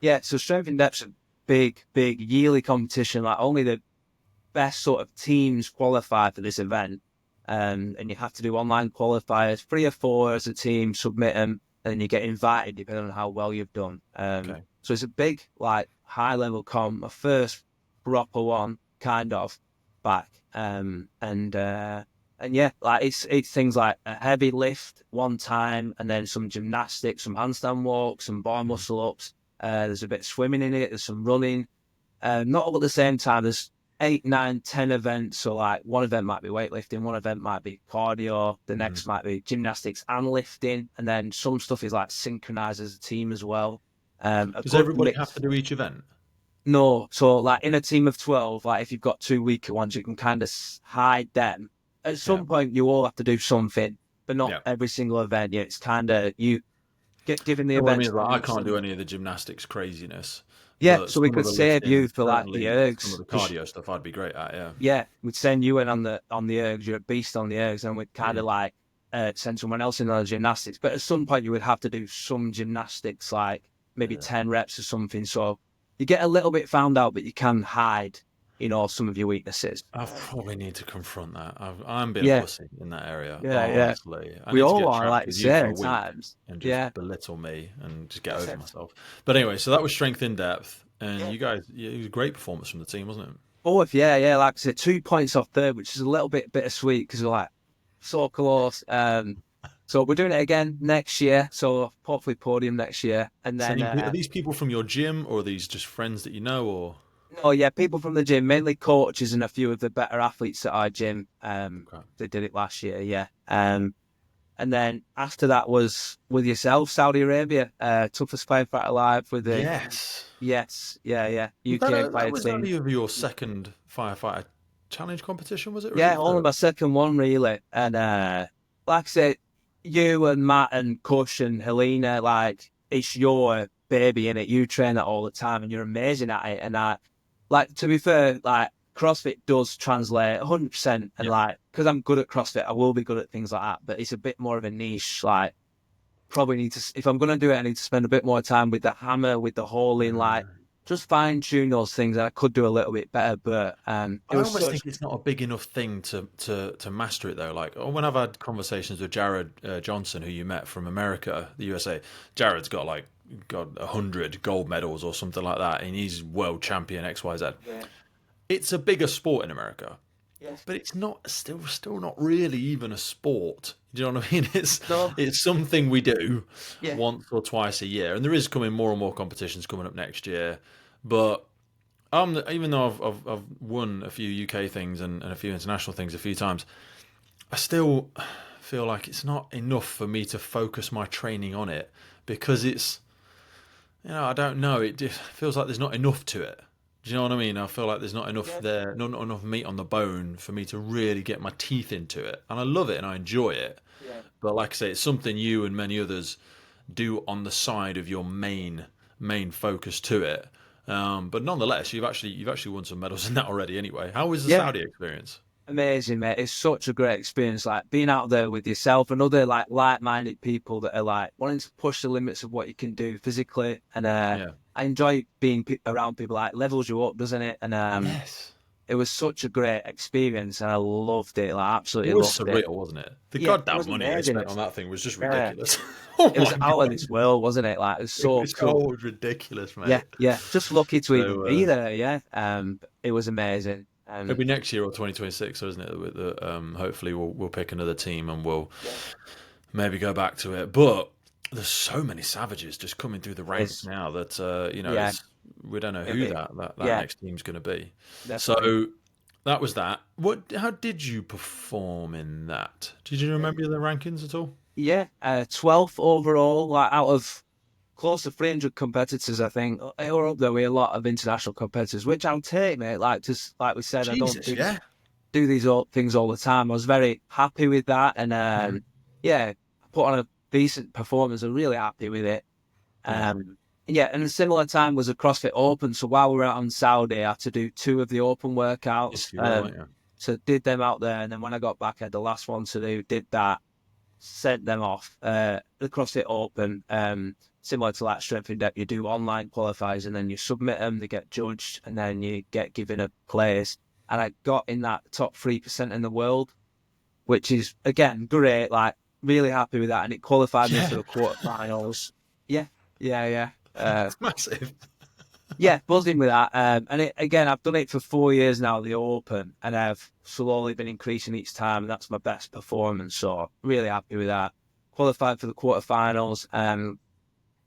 Yeah, so strength in depth's a big yearly competition. Like, only the best sort of teams qualify for this event. And you have to do online qualifiers, 3 or 4 as a team, submit them, and then you get invited depending on how well you've done. Okay. So it's a big, like, high level comp, my first proper one, kind of, back. And yeah, like, it's things like a heavy lift one time, and then some gymnastics, some handstand walks, some bar Mhm. muscle ups. There's a bit of swimming in it. There's some running. Not all at the same time. There's 8, 9, 10 events. So like, one event might be weightlifting, one event might be cardio, the Mhm. next might be gymnastics and lifting, and then some stuff is like synchronized as a team as well. A Does good everybody have to mix. do each event? No, so like in a team of 12, like if you've got 2 weaker ones, you can kind of hide them. At Yeah. some point, you all have to do something, but not Yeah. every single event. Yeah, it's kind of you get given the So what I mean events is to like I do can't do some. any of the gymnastics craziness, Yeah, but so we some of could the save lifting you and for like the certainly some of ergs, the because cardio stuff I'd be great at. Yeah. yeah, we'd send you in on the ergs. You're a beast on the ergs, and we'd kind Mm. of like send someone else in on the gymnastics. But at some point, you would have to do some gymnastics, like maybe Yeah. 10 reps or something. So you get a little bit found out, but you can hide, some of your weaknesses. I probably need to confront that. I'm being a Yeah, pussy in that area, yeah. honestly. I We need to all get are, trapped like you with you say, for a at week times. and just Yeah. belittle me and just get over myself. But anyway, so that was strength in depth, and Yeah. you guys, it was a great performance from the team, wasn't it? Fourth, yeah. Like I said, 2 points off third, which is a little bit bittersweet because we're like so close. So we're doing it again next year. So hopefully podium next year, and then Same. Are these people from your gym, or are these just friends that you know, or? oh yeah, people from the gym, mainly coaches and a few of the better athletes at our gym. Okay. They did it last year, yeah. And then after that was with yourself, Saudi Arabia, toughest firefighter alive with the Yes. yes, yeah, Was that UK that fire was team. only of your second firefighter challenge competition, was it, or was it Yeah, your only third? my second one really. And like I said, you and Matt and Kush and Helena, like, it's your baby in it. You train it all the time and you're amazing at it. And I like, to be fair, like, CrossFit does translate 100%. And Yeah. like, because I'm good at CrossFit, I will be good at things like that. But it's a bit more of a niche. Like, probably need to, if I'm going to do it, I need to spend a bit more time with the hammer, with the hauling, like, just fine tune those things. And I could do a little bit better. But it I was almost such, think it's not a big enough thing to master it though. Like when I've had conversations with Jared Johnson, who you met from America, the USA. Jared's got 100 gold medals or something like that, and he's world champion X Y Z. yeah, It's a bigger sport in America. Yes. but it's not still not really even a sport. Do you know what I mean? No. It's something we do Yeah. once or twice a year, and there is coming more and more competitions coming up next year. But even though I've won a few UK things and a few international things a few times, I still feel like it's not enough for me to focus my training on it because it's, I don't know. It just feels like there's not enough to it. Do you know what I mean? I feel like there's not enough Yeah. there, not enough meat on the bone for me to really get my teeth into it. And I love it and I enjoy it. Yeah. But like I say, it's something you and many others do on the side of your main focus to it. But nonetheless, you've actually won some medals in that already. Anyway, how was the Yeah. Saudi experience? Amazing, mate. It's such a great experience. Like being out there with yourself and other like-minded people that are like wanting to push the limits of what you can do physically. And Yeah. I enjoy being around people. Like levels you up, doesn't it? And Yes. it was such a great experience, and I loved it. Like It absolutely was loved it. surreal, wasn't it? The Yeah, it was goddamn money they amazing. spent on that thing was just Yeah, ridiculous. Oh it was my out of god, this world, wasn't it? Like it was it so was cool. ridiculous, Yeah, mate. yeah. Just lucky to even So be there. Yeah, it was amazing. it'll be next year or 2026, isn't it? With hopefully we'll pick another team and we'll Yeah, maybe go back to it. But there's so many savages just coming through the ranks it's now that yeah, we don't know it'll who be that yeah, next team's going to be. definitely. So that was that. How did you perform in that? Did you remember the rankings at all? Yeah, 12th overall, like out of close to 300 competitors, I think. They were up there with a lot of international competitors, which I'll take, mate. Like just like we said, I don't Jesus, yeah. do these things all the time. I was very happy with that, and yeah, I put on a decent performance. I'm really happy with it. Yeah. Yeah, and a similar time was a CrossFit Open. So while we were out in Saudi, I had to do two of the open workouts. Yes, you were, weren't you? So did them out there, and then when I got back, I had the last one to do. Did that, sent them off. The CrossFit Open, similar to like strength in depth, you do online qualifiers and then you submit them. They get judged, and then you get given a place. And I got in that top 3% in the world, which is again great. Like really happy with that, and it qualified me for Yeah, the quarterfinals. Yeah, yeah, yeah. it's massive. Yeah, buzzing with that. And again, I've done it for 4 years now, the Open, and I've slowly been increasing each time. And that's my best performance. So really happy with that. Qualified for the quarterfinals,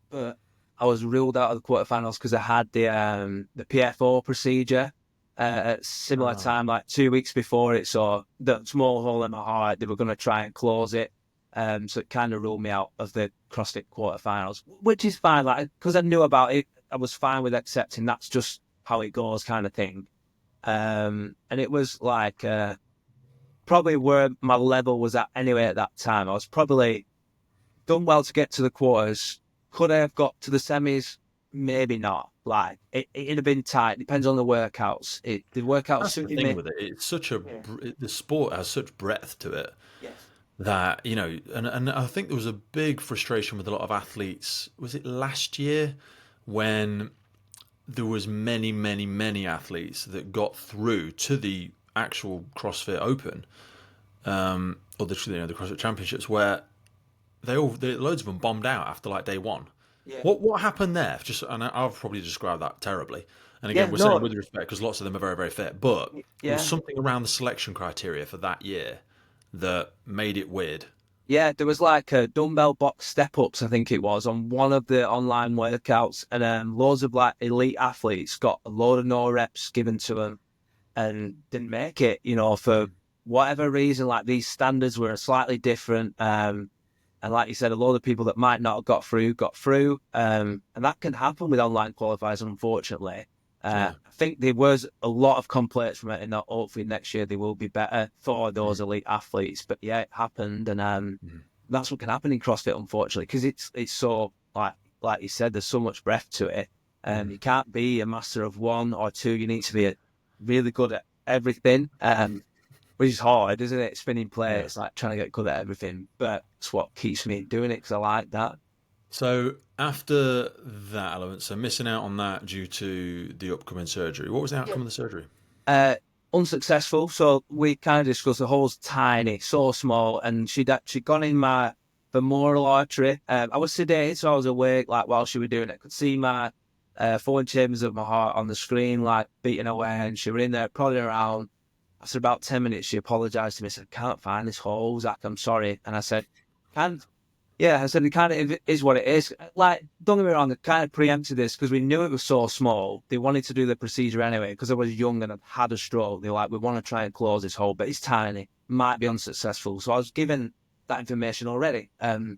but I was ruled out of the quarterfinals because I had the PFO procedure at similar Oh, time, like 2 weeks before it. So the small hole in my heart, they were going to try and close it. So it kind of ruled me out of the CrossFit quarterfinals, which is fine. Like because I knew about it, I was fine with accepting that's just how it goes, kind of thing. And it was like probably where my level was at anyway at that time. I was probably done well to get to the quarters. Could I have got to the semis? Maybe not. Like it'd have been tight. Depends on the workouts. The workouts that's the suited thing me. with it. It's Yeah. the sport has such breadth to it Yes. that and I think there was a big frustration with a lot of athletes. Was it last year when there was many athletes that got through to the actual CrossFit Open, or the CrossFit Championships, where loads of them bombed out after like day one. Yeah. What happened there? Just and I've probably described that terribly. And again, Yeah. we're saying No. with respect because lots of them are very fit, but there was Yeah. something around the selection criteria for that year that made it weird. Yeah, there was like a dumbbell box step ups, I think it was, on one of the online workouts, and loads of like elite athletes got a load of no reps given to them and didn't make it. For whatever reason, like these standards were slightly different. And like you said, a lot of people that might not have got through. And that can happen with online qualifiers, unfortunately. Yeah. I think there was a lot of complaints from it, and that hopefully next year they will be better for those elite athletes. But yeah, it happened, and Mhm. that's what can happen in CrossFit, unfortunately, because it's so like you said, there's so much breadth to it. You can't be a master of one or two. You need to be really good at everything. Which is hard, isn't it? Spinning Yeah. plates, like trying to get good at everything. But it's what keeps me doing it because I like that. So after that element, so missing out on that due to the upcoming surgery, what was the Yeah. outcome of the surgery? Uh, Unsuccessful. So we kind of discussed the hole's tiny, so small, and she'd actually gone in my femoral artery. I was sedated, so I was awake, like while she was doing it. I could see my foreign chambers of my heart on the screen, like beating away, and she was in there prodding around. after about 10 minutes, she apologised to me. Said, "Can't find this hole, Zac. I'm sorry." And I said, "Can't." Yeah, I said, "It kind of is what it is." Like, don't get me wrong, I kind of preempted this because we knew it was so small. They wanted to do the procedure anyway because I was young and I'd had a stroke. They were like, "We want to try and close this hole, but it's tiny, might be unsuccessful." So I was given that information already. So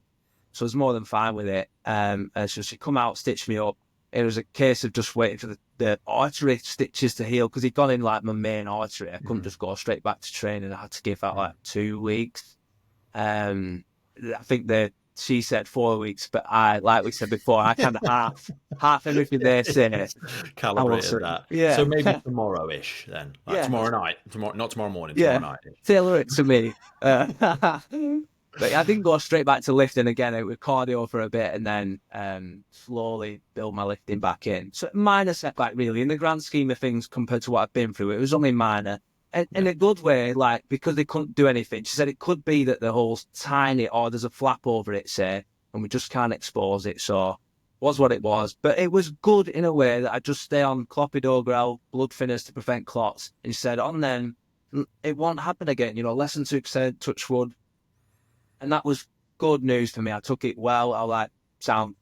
I was more than fine with it. And so she come out, stitched me up. It was a case of just waiting for the artery stitches to heal because he'd gone in like my main artery. I couldn't just go straight back to training. I had to give that like 2 weeks. I think she said 4 weeks, but like we said before, I kind of half everything they say. Calibrated that. Yeah. So maybe tomorrow-ish then. Like Yeah. tomorrow night. Not tomorrow morning, tomorrow Yeah. night. Tailor it to me. But I didn't go straight back to lifting again. It was cardio for a bit and then slowly build my lifting back in. So minor setback, really. In the grand scheme of things, compared to what I've been through, it was only minor. And in a good way, like, because they couldn't do anything. She said it could be that the hole's tiny or there's a flap over it, say, and we just can't expose it. So was what it was. But it was good in a way that I just stay on clopidogrel, blood thinners to prevent clots. And she said, on then, it won't happen again. Less than 2%, touch wood. And that was good news for me. I took it well. I like, sound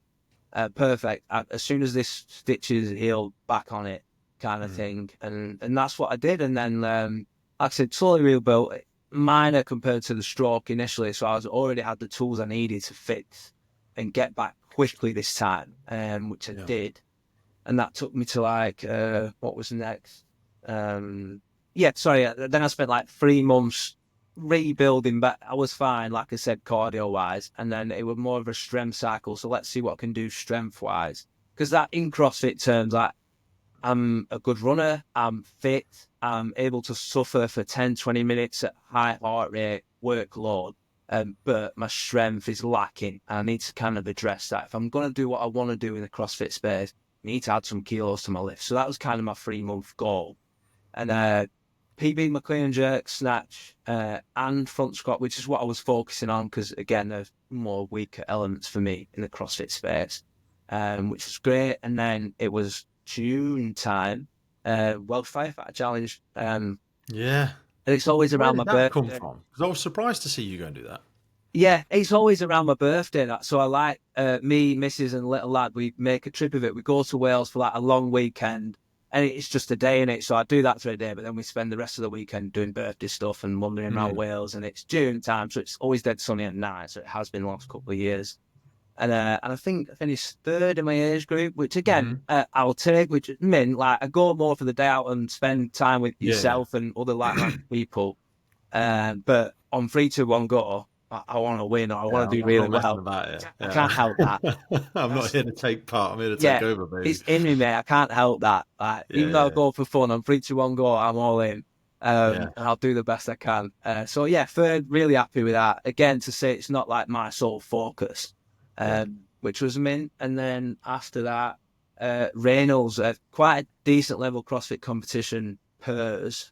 perfect. As soon as this stitch is healed, back on it, kind of thing. And that's what I did. And then, like I said, slowly rebuilt it. Minor compared to the stroke initially. So I was already had the tools I needed to fix and get back quickly this time, which I did. And that took me to like, what was next? Then I spent like 3 months rebuilding, but I was fine, like I said, cardio wise, and then it was more of a strength cycle. So let's see what I can do strength wise, because that in CrossFit terms, like I'm a good runner, I'm fit, I'm able to suffer for 10-20 minutes at high heart rate workload, but my strength is lacking. I need to kind of address that. If I'm going to do what I want to do in the CrossFit space, I need to add some kilos to my lift. So that was kind of my 3-month goal. And PB, my clean and jerk, snatch, and front squat, which is what I was focusing on because, again, there's more weaker elements for me in the CrossFit space, which was great. And then it was June time, World Firefighter Challenge. And it's always around my birthday. Where did that come from? Because I was surprised to see you go and do that. Yeah, it's always around my birthday. So I like me, missus, and little lad, we make a trip of it. We go to Wales for like a long weekend. And it's just a day in it, so I do that for a day, but then we spend the rest of the weekend doing birthday stuff and wandering around Wales, and it's June time, so it's always dead sunny at night, so it has been the last couple of years. And I think I finished third in my age group, which again, I'll take, which meant like I go more for the day out and spend time with yourself and other like-minded people. But on 3, 2, 1 go, I want to win or I want to do really well. About it. I can't help that. I'm not here to take part. I'm here to take over, baby. It's in me, mate. I can't help that. Like, even though I go for fun, on 3, 2, 1 go, I'm all in. And I'll do the best I can. So yeah, third, really happy with that. Again, to say it's not like my sole focus, which was mint. And then after that, Reynolds, quite a decent level CrossFit competition. Hers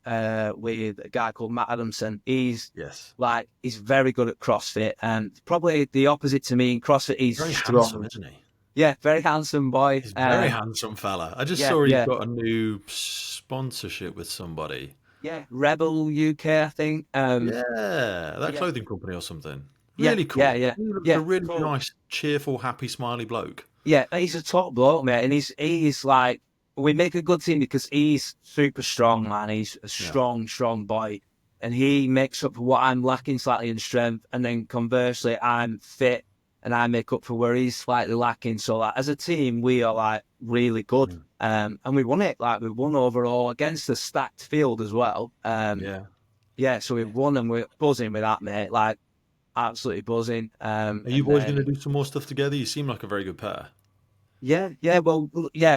with a guy called Matt Adamson. He's very good at CrossFit and probably the opposite to me in CrossFit. He's very strong, handsome, isn't he? Yeah, very handsome boy. He's a very handsome fella. I just saw he's got a new sponsorship with somebody. Yeah, Rebel UK, I think. That clothing company or something. Really cool. Yeah. A really nice, cheerful, happy, smiley bloke. Yeah, he's a top bloke, mate, and he's like. We make a good team because he's super strong, man. He's a strong boy. And he makes up for what I'm lacking slightly in strength. And then conversely, I'm fit and I make up for where he's slightly lacking. So like, as a team, we are like really good. And we won it. Like we won overall against a stacked field as well. So we won and we're buzzing with that, mate. Like absolutely buzzing. Are you boys going to do some more stuff together? You seem like a very good pair. Well,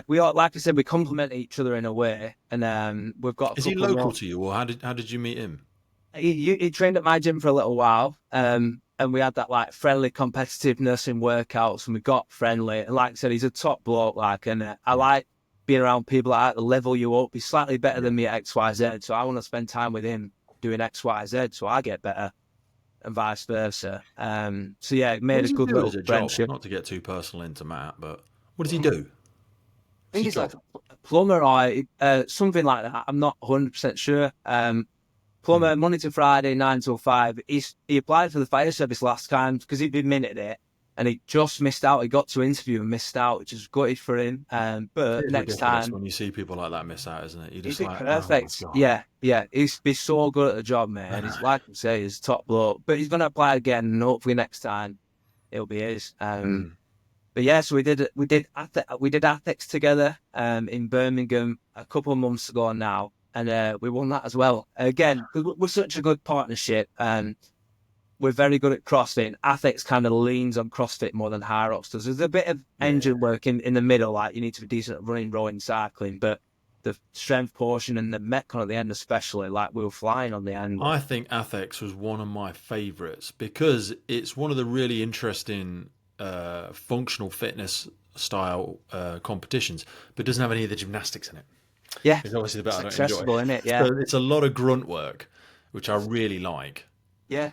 we are, like I said, we complement each other in a way, and we've got. Is he local to you, or how did you meet him? He trained at my gym for a little while, and we had that like friendly competitiveness in workouts, and we got friendly. And like I said, he's a top bloke, and I like being around people that level you up. He's slightly better than me at X, Y, Z, so I want to spend time with him doing X, Y, Z, so I get better, and vice versa. It made a good little friendship. Not to get too personal into Matt, but. What does he do? I think he's like a plumber or something like that. I'm not 100% sure. plumber, Monday to Friday, 9 till 5. He applied for the fire service last time because he'd been minted it, and he just missed out. He got to interview and missed out, which is gutted for him. But It's next ridiculous time when you see people like that miss out, isn't it? You're he'd just be like, oh my perfect. god. Yeah, yeah. He's be so good at the job, man. He's like I say, he's top bloke. But he's gonna apply again, and hopefully next time it'll be his. But yeah, so we did ethics together in Birmingham a couple of months ago now, and we won that as well. Again, we're such a good partnership. We're very good at CrossFit. Ethics kind of leans on CrossFit more than High Rocks does. There's a bit of engine work in the middle, like you need to be decent at running, rowing, cycling, but the strength portion and the metcon at the end especially, like we were flying on the end. I think ethics was one of my favourites because it's one of the really interesting functional fitness style competitions, but doesn't have any of the gymnastics in it. Yeah, It's obviously the bit I don't accessible, enjoy. isn't it? Yeah, So it's a lot of grunt work, which I really like. yeah.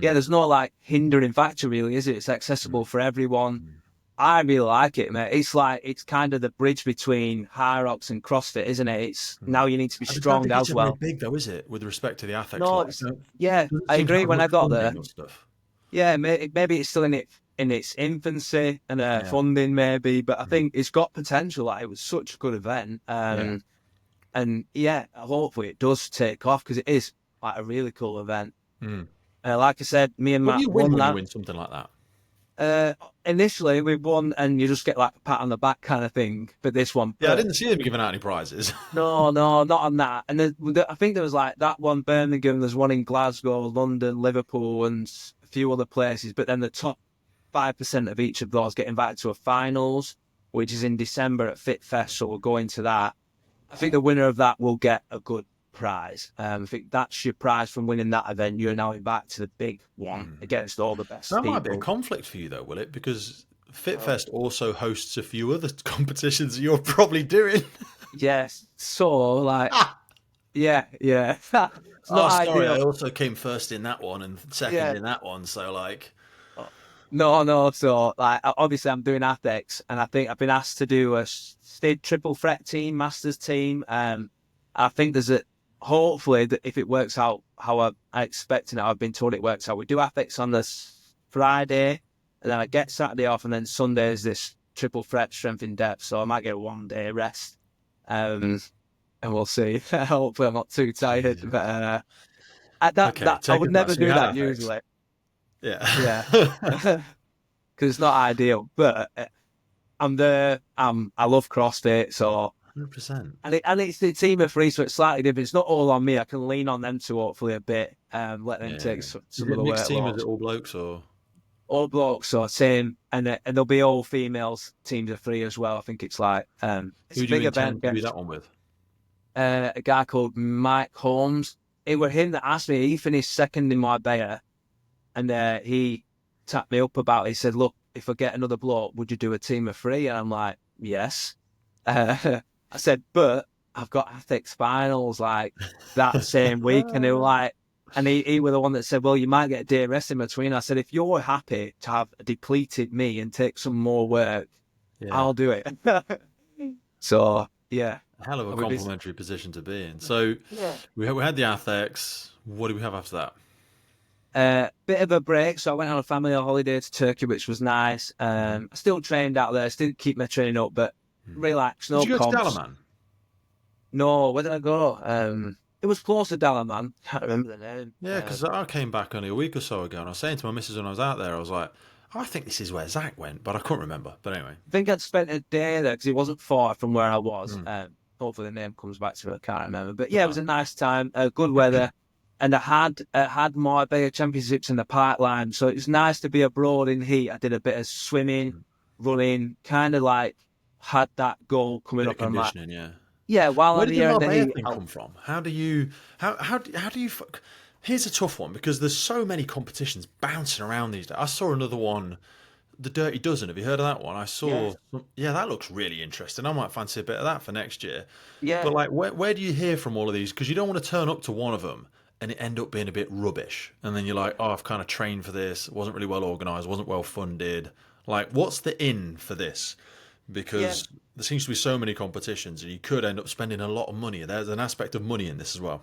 Yeah, there's no like hindering factor really, is it? It's Mm. accessible for everyone. I really like it, mate. It's kind of the bridge between High Rocks and CrossFit, isn't it? It's now you need to be I just don't strong think it's as very well. big though, is it? With respect to the ethics, No, like, it's yeah, doesn't I seem to agree. have When I much got there, funding or stuff. yeah, maybe it's still in its infancy and Yeah, funding maybe, but I mm, think it's got potential. Like it was such a good event, yeah. and yeah, hopefully it does take off because it is like a really cool event. Mm. Like I said, me and What do Matt you win won when you that. win something like that? Initially we won, and you just get like a pat on the back kind of thing for this one. Yeah, I But didn't see them giving out any prizes. no, not on that. And I think there was like that one Birmingham. There's one in Glasgow, London, Liverpool, and a few other places. But then the top 5% of each of those get invited to a finals, which is in December at Fit Fest. So we'll go into that. I think the winner of that will get a good prize. I think that's your prize from winning that event. You're now invited to the big one against all the best That might be a people. conflict for you though, will it? Because FitFest also hosts a few other competitions that you're probably doing. Yes. So like, yeah, yeah. It's Oh, not sorry, I ideal. also came first in that one and second Yeah. in that one. So, like, No, no. So, like, obviously, I'm doing athletics, and I think I've been asked to do a state triple threat team, masters team. I think there's a hopefully that if it works out how I expect, and I've been told it works out. We do athletics on this Friday, and then I get Saturday off, and then Sunday is this triple threat strength in depth. So I might get 1 day rest, and we'll see. Hopefully, I'm not too tired, Jesus. but Okay, I take would advice. never So you do had that ethics. usually. Yeah. Yeah. Because it's not ideal. But I'm there. I love CrossFit, so 100%. and it's the team of three, so it's slightly different. It's not all on me. I can lean on them to hopefully a bit, let them take Yeah. Is some of it the mixed team? Is workload. it all blokes or? All blokes, so same, and there'll be all females teams of three as well. I think it's like it's Who a do you big event intend to do against that one with? a guy called Mike Holmes. It were him that asked me. He finished second in my beta, and he tapped me up about it. He said, "Look, if I get another bloke, would you do a team of three?" And I'm like, "Yes." I said, "But I've got ethics finals like that same week," and they were like, and he was the one that said, "Well, you might get a day rest in between." I said, "If you're happy to have depleted me and take some more work, Yeah. I'll do it." So yeah, A hell of a I would be. complimentary position to be in. So Yeah. we had the ethics. What do we have after that? Bit of a break, so I went on a family holiday to Turkey, which was nice. I still trained out there, still keep my training up, but relax, Did no you go to comps. Dalaman? No, where did I go? It was close to Dalaman. Can't remember the name. Yeah, because I came back only a week or so ago, and I was saying to my missus when I was out there, I was like, I think this is where Zac went, but I couldn't remember. But anyway. I think I'd spent a day there because it wasn't far from where I was. Mm. Hopefully the name comes back to me. I can't remember, but yeah, it was a nice time. Good weather, and I had more bigger championships in the pipeline, so it was nice to be abroad in heat. I did a bit of swimming, running, kind of like had that goal coming Bit of up. And I'm like, conditioning, yeah. yeah, while Where I'm did the here in the Marbella heat, thing come from? How do you how do you Here's a tough one because there's so many competitions bouncing around these days. I saw another one, the Dirty Dozen. Have you heard of that one? I yeah, saw, yeah, that looks really interesting. I might fancy a bit of that for next year. yeah, But like, where do you hear from all of these? Because you don't want to turn up to one of them and it end up being a bit rubbish, and then you're like, oh, I've kind of trained for this. It wasn't really well organised. Wasn't well funded. Like, what's the in for this? yeah. Because there seems to be so many competitions, and you could end up spending a lot of money. There's an aspect of money in this as well.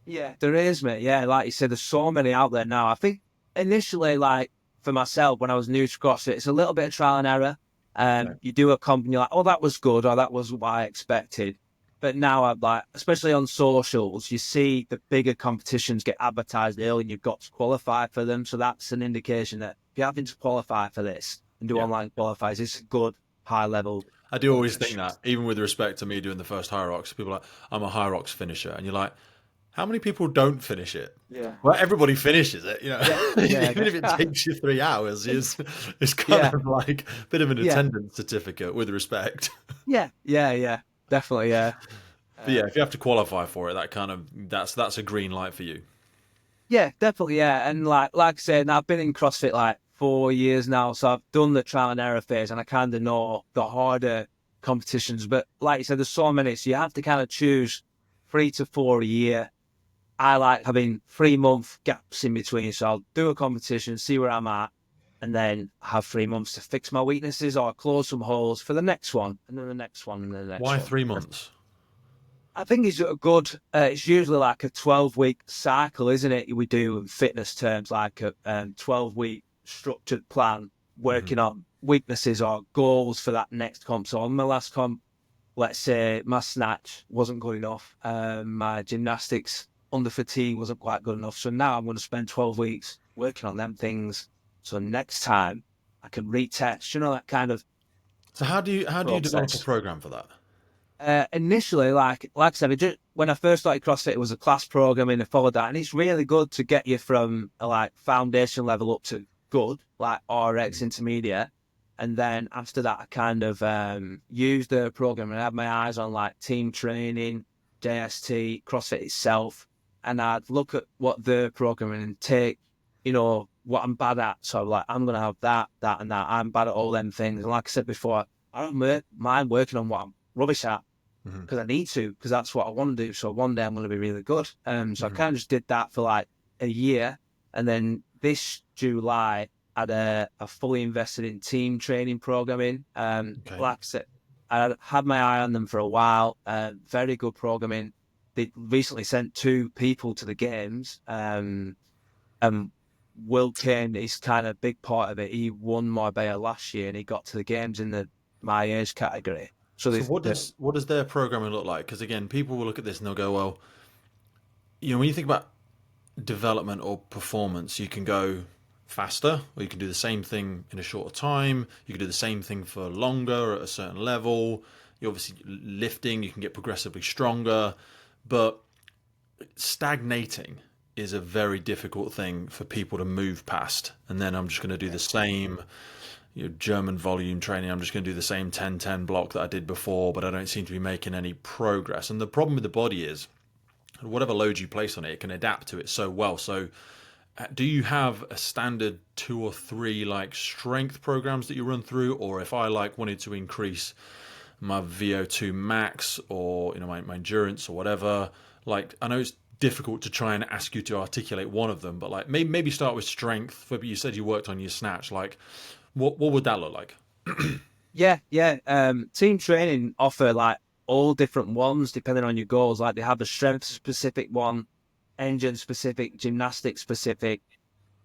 Yeah, there is, mate. Yeah, like you said, there's so many out there now. I think initially, like for myself, when I was new to CrossFit, it's a little bit of trial and error. Okay. You do a comp and you're like, oh, that was good, or that was what I expected. But now I'm like, especially on socials, you see the bigger competitions get advertised early and you've got to qualify for them. So that's an indication that if you're having to qualify for this and do Yeah. online qualifiers, it's a good high level I do always think competition. that, even with respect to me doing the first High Rocks, people are like, I'm a High Rocks finisher. And you're like, how many people don't finish it? Yeah. Well, everybody finishes it, you know. Yeah. Yeah. Even if it takes you 3 hours, it's kind Yeah. of like a bit of an Yeah. attendance certificate with respect. Yeah. Yeah. Yeah. Definitely. Yeah. But yeah, Um, if you have to qualify for it, that's a green light for you. Yeah, definitely, yeah. And like I said, I've been in CrossFit like 4 years now, so I've done the trial and error phase, and I kind of know the harder competitions. But like you said, there's so many, so you have to kind of choose 3 to 4 a year. I like having 3 month gaps in between, so I'll do a competition, see where I'm at, and then have 3 months to fix my weaknesses or close some holes for the next one, and then the next one, and then the next Why one. 3 months? I think it's a good. It's usually like a 12 week cycle, isn't it? We do in fitness terms like a 12 week structured plan, Hmm. working on weaknesses or goals for that next comp. So on my last comp, let's say my snatch wasn't good enough, my gymnastics under fatigue wasn't quite good enough. So now I'm going to spend 12 weeks working on them things. So next time I can retest. You know that kind of So how do you develop a process. program for that? Initially, like I said, when I first started CrossFit, it was a class program and I followed that, and it's really good to get you from like foundation level up to good, like RX intermediate, and then after that, I kind of used the program and had my eyes on like team training, JST, CrossFit itself, and I'd look at what the programming and take, what I'm bad at. So like I'm gonna have that, that, and that. I'm bad at all them things, and like I said before, I don't mind working on what I'm rubbish at Hmm. because I need to, because that's what I want to do. So one day I'm going to be really good. So I Hmm. kind of just did that for like a year. And then this July, I had a fully invested in team training programming. Okay. Like I said, I had my eye on them for a while. Very good programming. They recently sent 2 people to the games. And Will Kane is kind of a big part of it. He won Marbella last year and he got to the games in the my age category. So So there's what does their programming look like? Because again, people will look at this and they'll go, well, when you think about development or performance, you can go faster, or you can do the same thing in a shorter time. You can do the same thing for longer at a certain level. You obviously lifting, you can get progressively stronger, but stagnating is a very difficult thing for people to move past. And then I'm just going to do the same German volume training. I'm just going to do the same 10-10 block that I did before, but I don't seem to be making any progress. And the problem with the body is whatever load you place on it, it can adapt to it so well. So do you have a standard 2 or 3 like strength programs that you run through, or if I like wanted to increase my VO2 max or my endurance or whatever, like I know it's difficult to try and ask you to articulate one of them, but like maybe start with strength. But you said you worked on your snatch, like what would that look like? Yeah, yeah. Team training offer like all different ones depending on your goals. Like they have a strength specific one, engine specific, gymnastic specific.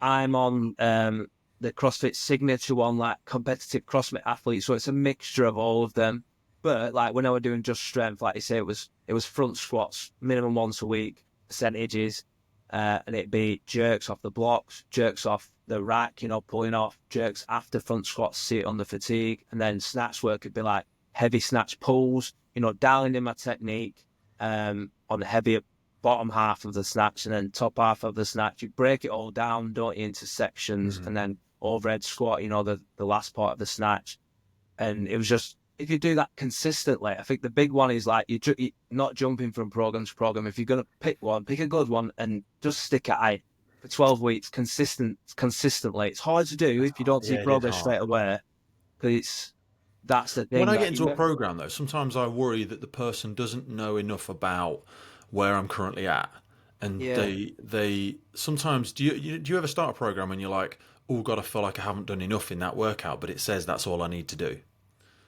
I'm on the CrossFit signature one, like competitive CrossFit athlete. So it's a mixture of all of them. But like when I was doing just strength, like you say, it was front squats minimum once a week, percentages, and it'd be jerks off the blocks, jerks off the rack, pulling off, jerks after front squats, see it on the fatigue, and then snatch work could be like heavy snatch pulls, dialing in my technique on the heavier bottom half of the snatch and then top half of the snatch. You break it all down, don't you, into sections, Mhm. and then overhead squat, the last part of the snatch. And it was just, if you do that consistently, I think the big one is like you're not jumping from program to program. If you're going to pick one, pick a good one and just stick at it for 12 weeks consistently. It's hard to do if you don't see Yeah, it is progress hard. straight away because that's the When thing I get that into a program, though, sometimes I worry that the person doesn't know enough about where I'm currently at, and yeah, they sometimes do you ever start a program and you're like, oh God, I feel like I haven't done enough in that workout, but it says that's all I need to do.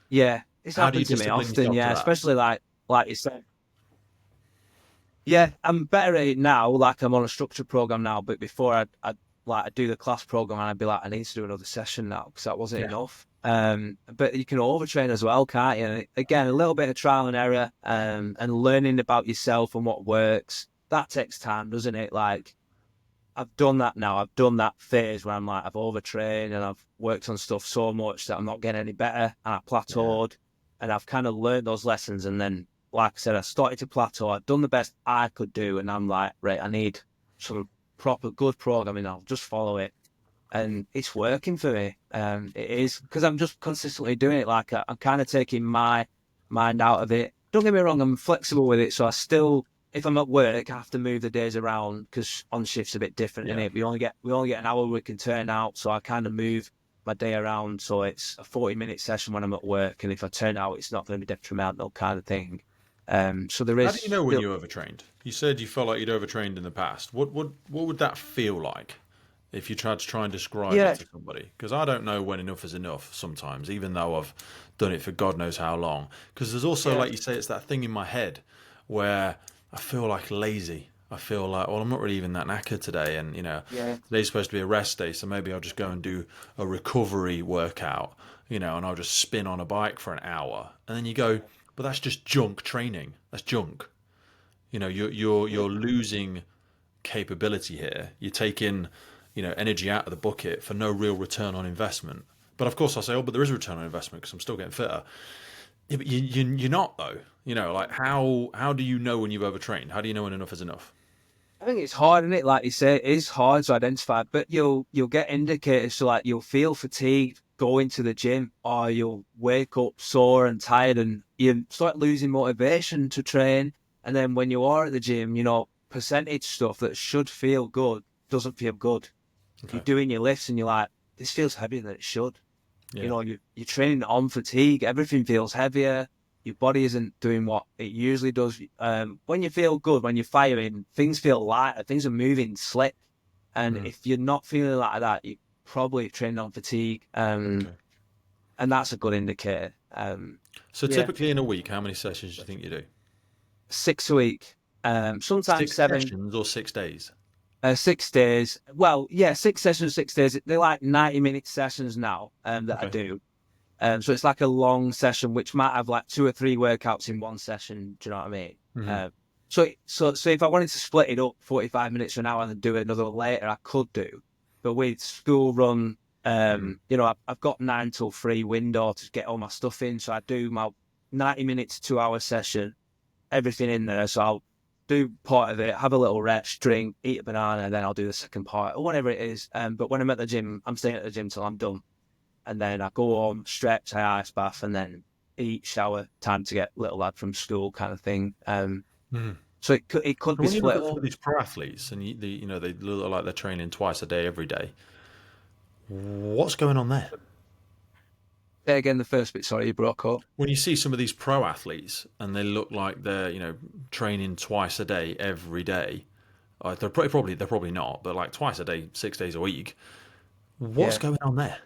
yeah, it's How do you happened to me discipline often. yourself to Yeah, that? especially like you said. Yeah, I'm better at it now. Like I'm on a structured program now, but before I'd do the class program and I'd be like, I need to do another session now because that wasn't Yeah. enough. But you can overtrain as well, can't you? And again, a little bit of trial and error, and learning about yourself and what works. That takes time, doesn't it? Like I've done that now. I've done that phase where I'm like, I've overtrained and I've worked on stuff so much that I'm not getting any better and I Yeah. plateaued and I've kind of learned those lessons. And then, like I said, I started to plateau. I've done the best I could do. And I'm like, right, I need some proper good programming. I'll just follow it. And it's working for me. It is because I'm just consistently doing it. Like I'm kind of taking my mind out of it. Don't get me wrong, I'm flexible with it. So I still, if I'm at work, I have to move the days around because on shift's a bit different in Yeah. it. We only get an hour we can turn out, so I kind of move my day around so it's a 40-minute session when I'm at work, and if I turn out, it's not going to be detrimental kind of thing. So there How is do you know when still, you overtrained? You said you felt like you'd overtrained in the past. What would that feel like if you tried to try and describe it yeah, to somebody? Because I don't know when enough is enough sometimes, even though I've done it for God knows how long. Because there's also, yeah, like you say, it's that thing in my head where I feel like lazy. I feel like, well, I'm not really even that knackered today, and yeah, today's supposed to be a rest day, so maybe I'll just go and do a recovery workout, and I'll just spin on a bike for an hour, and then you go, but that's just junk training. That's junk. You're losing capability here. You're taking, energy out of the bucket for no real return on investment. But of course, I say, oh, but there is a return on investment because I'm still getting fitter. Yeah, but you're not though. Like how do you know when you've overtrained? How do you know when enough is enough? I think it's hard, isn't it? Like you say, it is hard to identify, but you'll get indicators. So like you'll feel fatigued going to the gym, or you'll wake up sore and tired, and you start losing motivation to train. And then when you are at the gym, percentage stuff that should feel good doesn't feel good. You're Okay. doing your lifts, and you're like, this feels heavier than it should. Yeah. You're training on fatigue. Everything feels heavier. Your body isn't doing what it usually does. When you feel good, when you're firing, things feel lighter. Things are moving slick. And Mm. if you're not feeling like that, you're probably training on fatigue. Okay. And that's a good indicator. So Yeah, typically in a week, how many sessions do you think you do? 6 a week. Sometimes Six seven. sessions or 6 days? 6 days. Well, yeah, 6 sessions, 6 days. They're like 90-minute sessions now. That I Okay. do. So it's like a long session, which might have like 2 or 3 workouts in one session. Do you know what I mean? Hmm. So if I wanted to split it up 45 minutes to an hour and then do another one later, I could do. But with school run, Hmm. I've got 9 till 3 window to get all my stuff in. So I do my 90 minutes, 2 hour session, everything in there. So I'll do part of it, have a little rest, drink, eat a banana, and then I'll do the second part or whatever it is. But when I'm at the gym, I'm staying at the gym till I'm done, and then I go home, stretch, I ice bath, and then eat, shower, time to get little lad from school, kind of thing. Hmm. So it could And be when you look split at some up. of these pro athletes and they look like they're training twice a day every day, what's going on there? Say again, the first bit. Sorry, you broke up. When you see some of these pro athletes and they look like they're training twice a day every day, they're probably not, but like twice a day, 6 days a week. What's Yeah, going on there?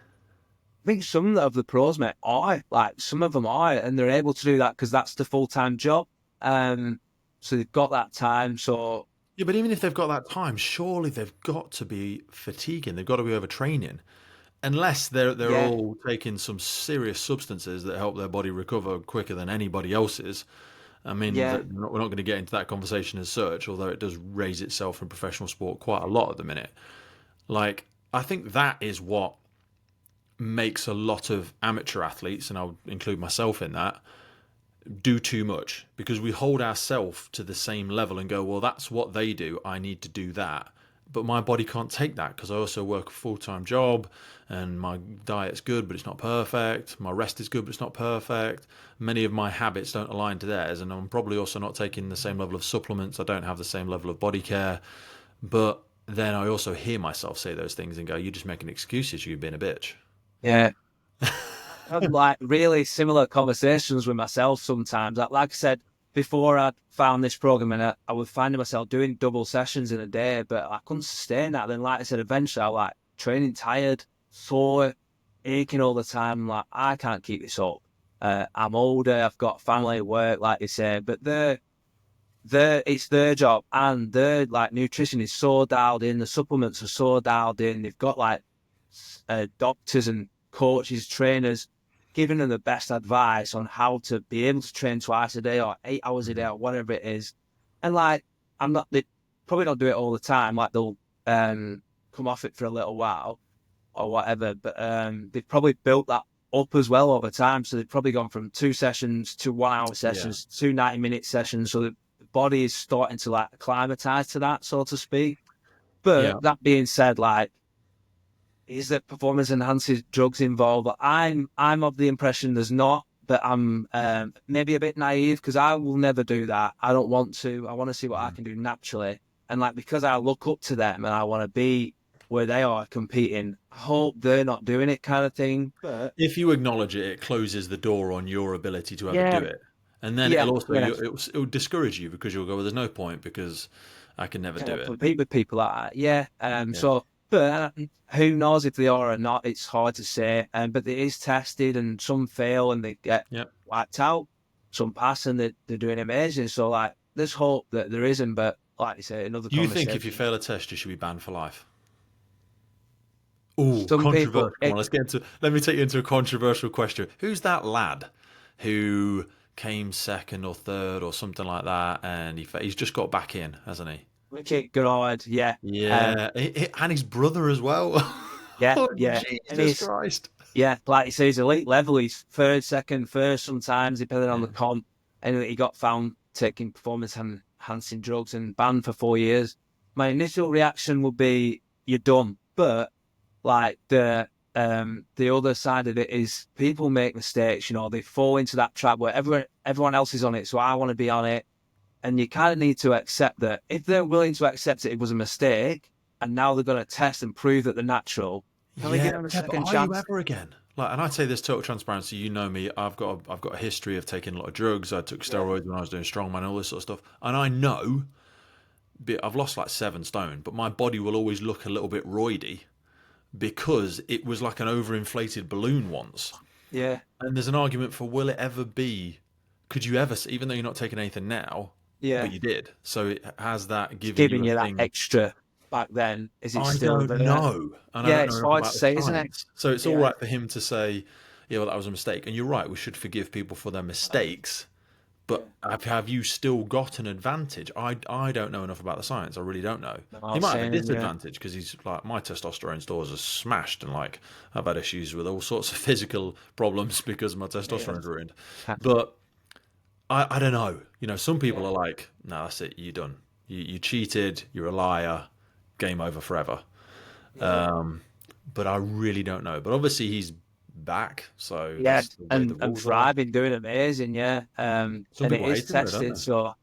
I think some of the pros, mate, are like some of them are, and they're able to do that because that's the full time job. Um, so they've got that time. So Yeah, but even if they've got that time, surely they've got to be fatiguing. They've got to be overtraining, unless they're yeah, all taking some serious substances that help their body recover quicker than anybody else's. I mean, yeah, we're not going to get into that conversation as such, although it does raise itself in professional sport quite a lot at the minute. Like, I think that is what makes a lot of amateur athletes, and I'll include myself in that, do too much because we hold ourselves to the same level and go, well, that's what they do. I need to do that. But my body can't take that because I also work a full time job and my diet's good, but it's not perfect. My rest is good, but it's not perfect. Many of my habits don't align to theirs. And I'm probably also not taking the same level of supplements. I don't have the same level of body care. But then I also hear myself say those things and go, you're just making excuses. You've been a bitch. yeah. Have like really similar conversations with myself sometimes. Like I said before, I found this program, and I was finding myself doing double sessions in a day, but I couldn't sustain that. Then, like I said, eventually I like training tired, sore, aching all the time. Like I can't keep this up. I'm older. I've got family, work, like you say, but it's their job, and their like nutrition is so dialed in, the supplements are so dialed in. They've got like doctors and coaches, trainers giving them the best advice on how to be able to train twice a day or 8 hours a day or whatever it is. And like, they probably don't do it all the time. Like they'll come off it for a little while or whatever, but they've probably built that up as well over time. So they've probably gone from 2 sessions to 1 hour Yeah. sessions, 2 90-minute sessions. So the body is starting to like acclimatize to that, so to speak. Yeah. But that being said, like, is that performance enhancing drugs involved? I'm of the impression there's not, but I'm maybe a bit naive because I will never do that. I don't want to. I want to see what I can do naturally, and like because I look up to them and I want to be where they are competing. I hope they're not doing it, kind of thing. But If you acknowledge it, it closes the door on your ability to ever do yeah, it, and then yeah, it'll also yeah. it'll discourage you because you'll go, well, there's no point because I can never do Kind of it. compete with people like that. Yeah. Yeah. So, but who knows if they are or not? It's hard to say. But it is tested, and some fail and they get Yeah. wiped out. Some pass and they're doing amazing. So, like, there's hope that there isn't. But like you say, another You think if you conversation. fail a test, you should be banned for life? Oh, Some controversial. people, Come on, let's get into. Let me take you into a controversial question. Who's that lad who came second or third or something like that, and he's just got back in, hasn't he? Ricky Good, yeah, Yeah, and his brother as well. yeah, Oh, yeah, and Jesus he's Christ! yeah, like you say, he's elite level. He's third, second, first sometimes, depending on the Yeah. comp. And he got found taking performance enhancing drugs and banned for 4 years. My initial reaction would be, "You're done." But like the other side of it is people make mistakes. You know, they fall into that trap where everyone else is on it, so I want to be on it. And you kind of need to accept that if they're willing to accept it was a mistake, and now they're going to test and prove that they're natural, can we Yeah, give them a yeah, but second are you chance? ever again? Like, and I'd say this total transparency. You know me. I've got a history of taking a lot of drugs. I took Yeah. steroids when I was doing strongman, all this sort of stuff. And I know, I've lost like 7 stone, but my body will always look a little bit roidy because it was like an overinflated balloon once. Yeah. And there's an argument for will it ever be? Could you ever, even though you're not taking anything now, but Yeah. you did? So it has that It's given you giving a you that thing. extra back then. Is it I still don't there? know, and I Yeah, don't know it's enough hard to about the say, isn't it? science. So it's all Yeah. right for him to say, "Yeah, well, that was a mistake." And you're right; we should forgive people for their mistakes. Yeah. But have you still got an advantage? I don't know enough about the science. I really don't know. He No, might have a same, yeah. disadvantage because he's like my testosterone stores are smashed, and like I've had issues with all sorts of physical problems because my Yeah. testosterone's ruined. But I don't know. You know, some people Yeah. are like, "No, that's it. You're done. You cheated. You're a liar. Game over forever." Yeah. But I really don't know. But obviously he's back, so Yeah. that's the way the And rules are. thriving, doing amazing, yeah. Some And it people is hate him though, don't tested, they? so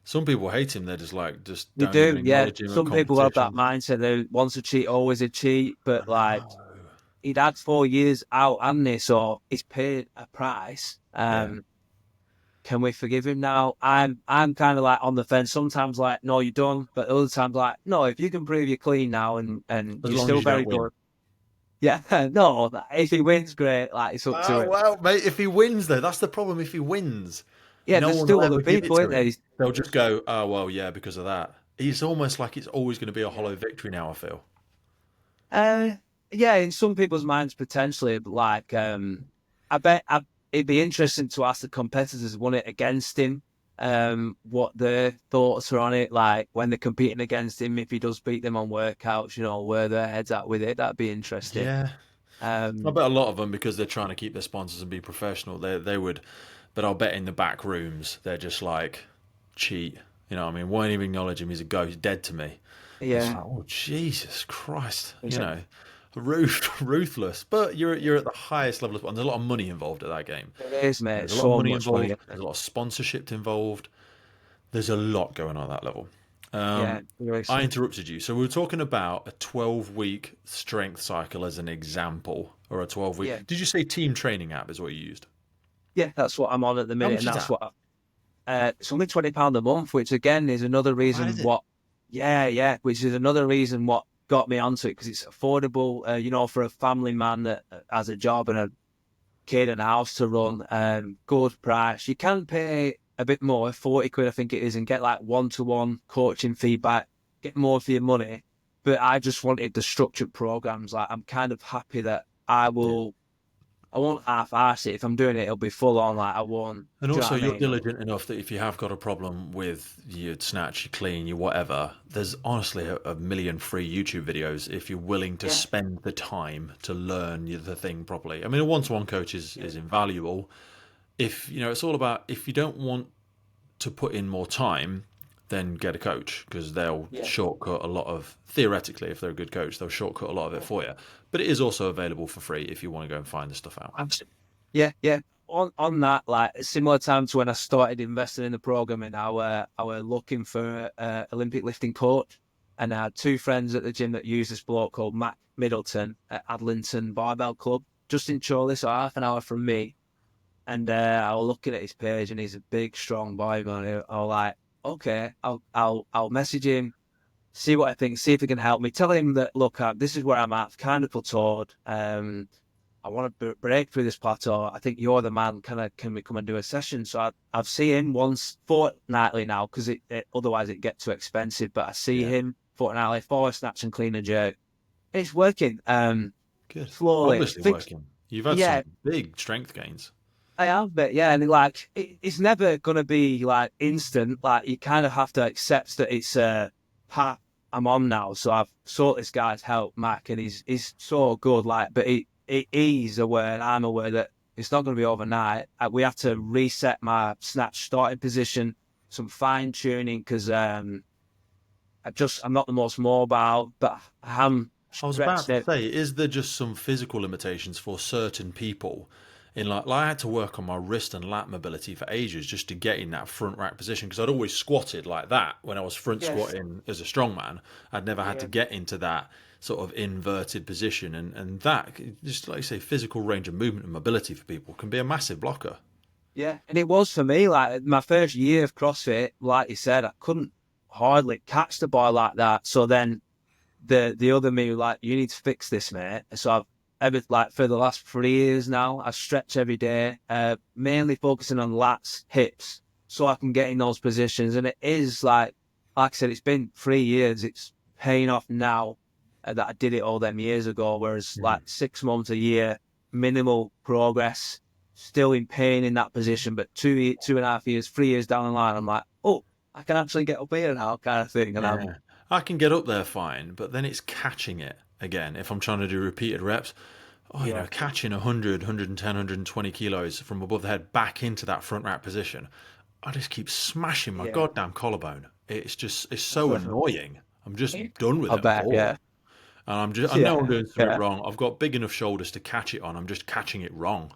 Some people hate him. They're just like just they don't even do, yeah. acknowledge him at Some people have that competitions. mindset that once a cheat, always a cheat. I But like know. he'd had 4 years out, hadn't he? So he's paid a price. Yeah. Can we forgive him now? I'm kind of like on the fence. Sometimes like, no, you're done. But other times like, no, if you can prove you're clean now and As you're long as still you don't very win. good. Yeah, no, if he wins, great. Like it's up to Oh him. well, mate. If he wins, though, that's the problem. If he wins, Yeah, no there's one will still other ever give it people to in there. him. They'll just go, "Oh well, yeah, because of that." It's almost like it's always going to be a hollow victory now. I feel. Uh, yeah, in some people's minds potentially, but like, it'd be interesting to ask the competitors who won it against him, what their thoughts are on it. Like when they're competing against him, if he does beat them on workouts, you know, where their heads at with it. That'd be interesting. Yeah, I Um, bet a lot of them because they're trying to keep their sponsors and be professional. They would, but I'll bet in the back rooms they're just like cheat. You know, what I mean, won't even acknowledge him. He's a ghost, dead to me. It's yeah, like, oh Jesus Christ, you it's- know, ruthless. But you're at the highest level of, and there's a lot of money involved at that game. it is, mate. There's a lot of So money much money. involved. There's a lot of sponsorship involved. There's a lot going on at that level. Yeah, Um, there is. I interrupted you. So we were talking about a 12-week strength cycle as an example, or a 12-week. Yeah, Did you say team training app is what you used? yeah, that's what I'm on at the How minute, much and is that's that? what it's only £20 a month, which again is another How reason is it? what, yeah, which is another reason what got me onto it because it's affordable, you know, for a family man that has a job and a kid and a house to run, good price. You can pay a bit more, 40 quid, I think it is, and get like one-to-one coaching feedback, get more for your money. But I just wanted the structured programs. Like, I'm kind of happy that Yeah. I won't half-arse it. If I'm doing it, it'll be full on. Like, I won't, And do you know also, what I you're mean? diligent enough that if you have got a problem with your snatch, your clean, your whatever, there's honestly a million free YouTube videos if you're willing to Yeah. spend the time to learn the thing properly. I mean, a one-to-one coach is invaluable. If you know, it's all about if you don't want to put in more time, then get a coach because they'll Yeah. shortcut a lot of theoretically, if they're a good coach, they'll shortcut a lot of it for you. But it is also available for free if you want to go and find the stuff out. Yeah, yeah. On that, like similar time to when I started investing in the program, and I were looking for a Olympic lifting coach, and I had two friends at the gym that use this bloke called Matt Middleton at Adlington Barbell Club, just in Chorley, so half an hour from me. And I was looking at his page, and he's a big, strong boy, man. I was like, okay, I'll message him, see what I think, see if he can help me. Tell him that, look, this is where I'm at, kind of plateaued. I want to break through this plateau. I think you're the man. Can we come and do a session? So I've seen him once fortnightly now because otherwise it gets too expensive. But I see Yeah, him fortnightly for snatch and clean and jerk. It's working. good. Slowly. Obviously working. You've had Yeah, some big strength gains. I have. But yeah, and it's never gonna be like instant. Like you kind of have to accept that it's a path I'm on now. So I've sought this guy's help, Mac, and he's so good. Like, but he's aware, and I'm aware that it's not going to be overnight. We have to reset my snatch starting position, some fine tuning because I'm not the most mobile, but I'm I was about stretching to it. say, is there just some physical limitations for certain people? In like I had to work on my wrist and lat mobility for ages just to get in that front rack position because I'd always squatted like that when I was front Yes. squatting as a strongman. I'd never had to Yeah. get into that sort of inverted position, and that just like you say, physical range of movement and mobility for people can be a massive blocker. Yeah, and it was for me. Like my first year of CrossFit, like you said, I couldn't hardly catch the ball like that. So then the other me was like, you need to fix this, mate. So I've ever like for the last 3 years now, I stretch every day, mainly focusing on lats, hips, so I can get in those positions. And it is like I said, it's been 3 years. It's paying off now that I did it all them years ago. Whereas like 6 months, a year, minimal progress, still in pain in that position. But 2.5 years, 3 years down the line, I'm like, oh, I can actually get up here now, kind of thing. And I'm Yeah. I can get up there fine, but then it's catching it again. If I'm trying to do repeated reps, yeah, catching 100, 110, 120 kilos from above the head back into that front rack position, I just keep smashing my yeah. goddamn collarbone. It's so annoying. I'm just done with I it. I'm bet, bored. yeah. And I know I'm Yeah, doing something yeah, wrong. I've got big enough shoulders to catch it on. I'm just catching it wrong.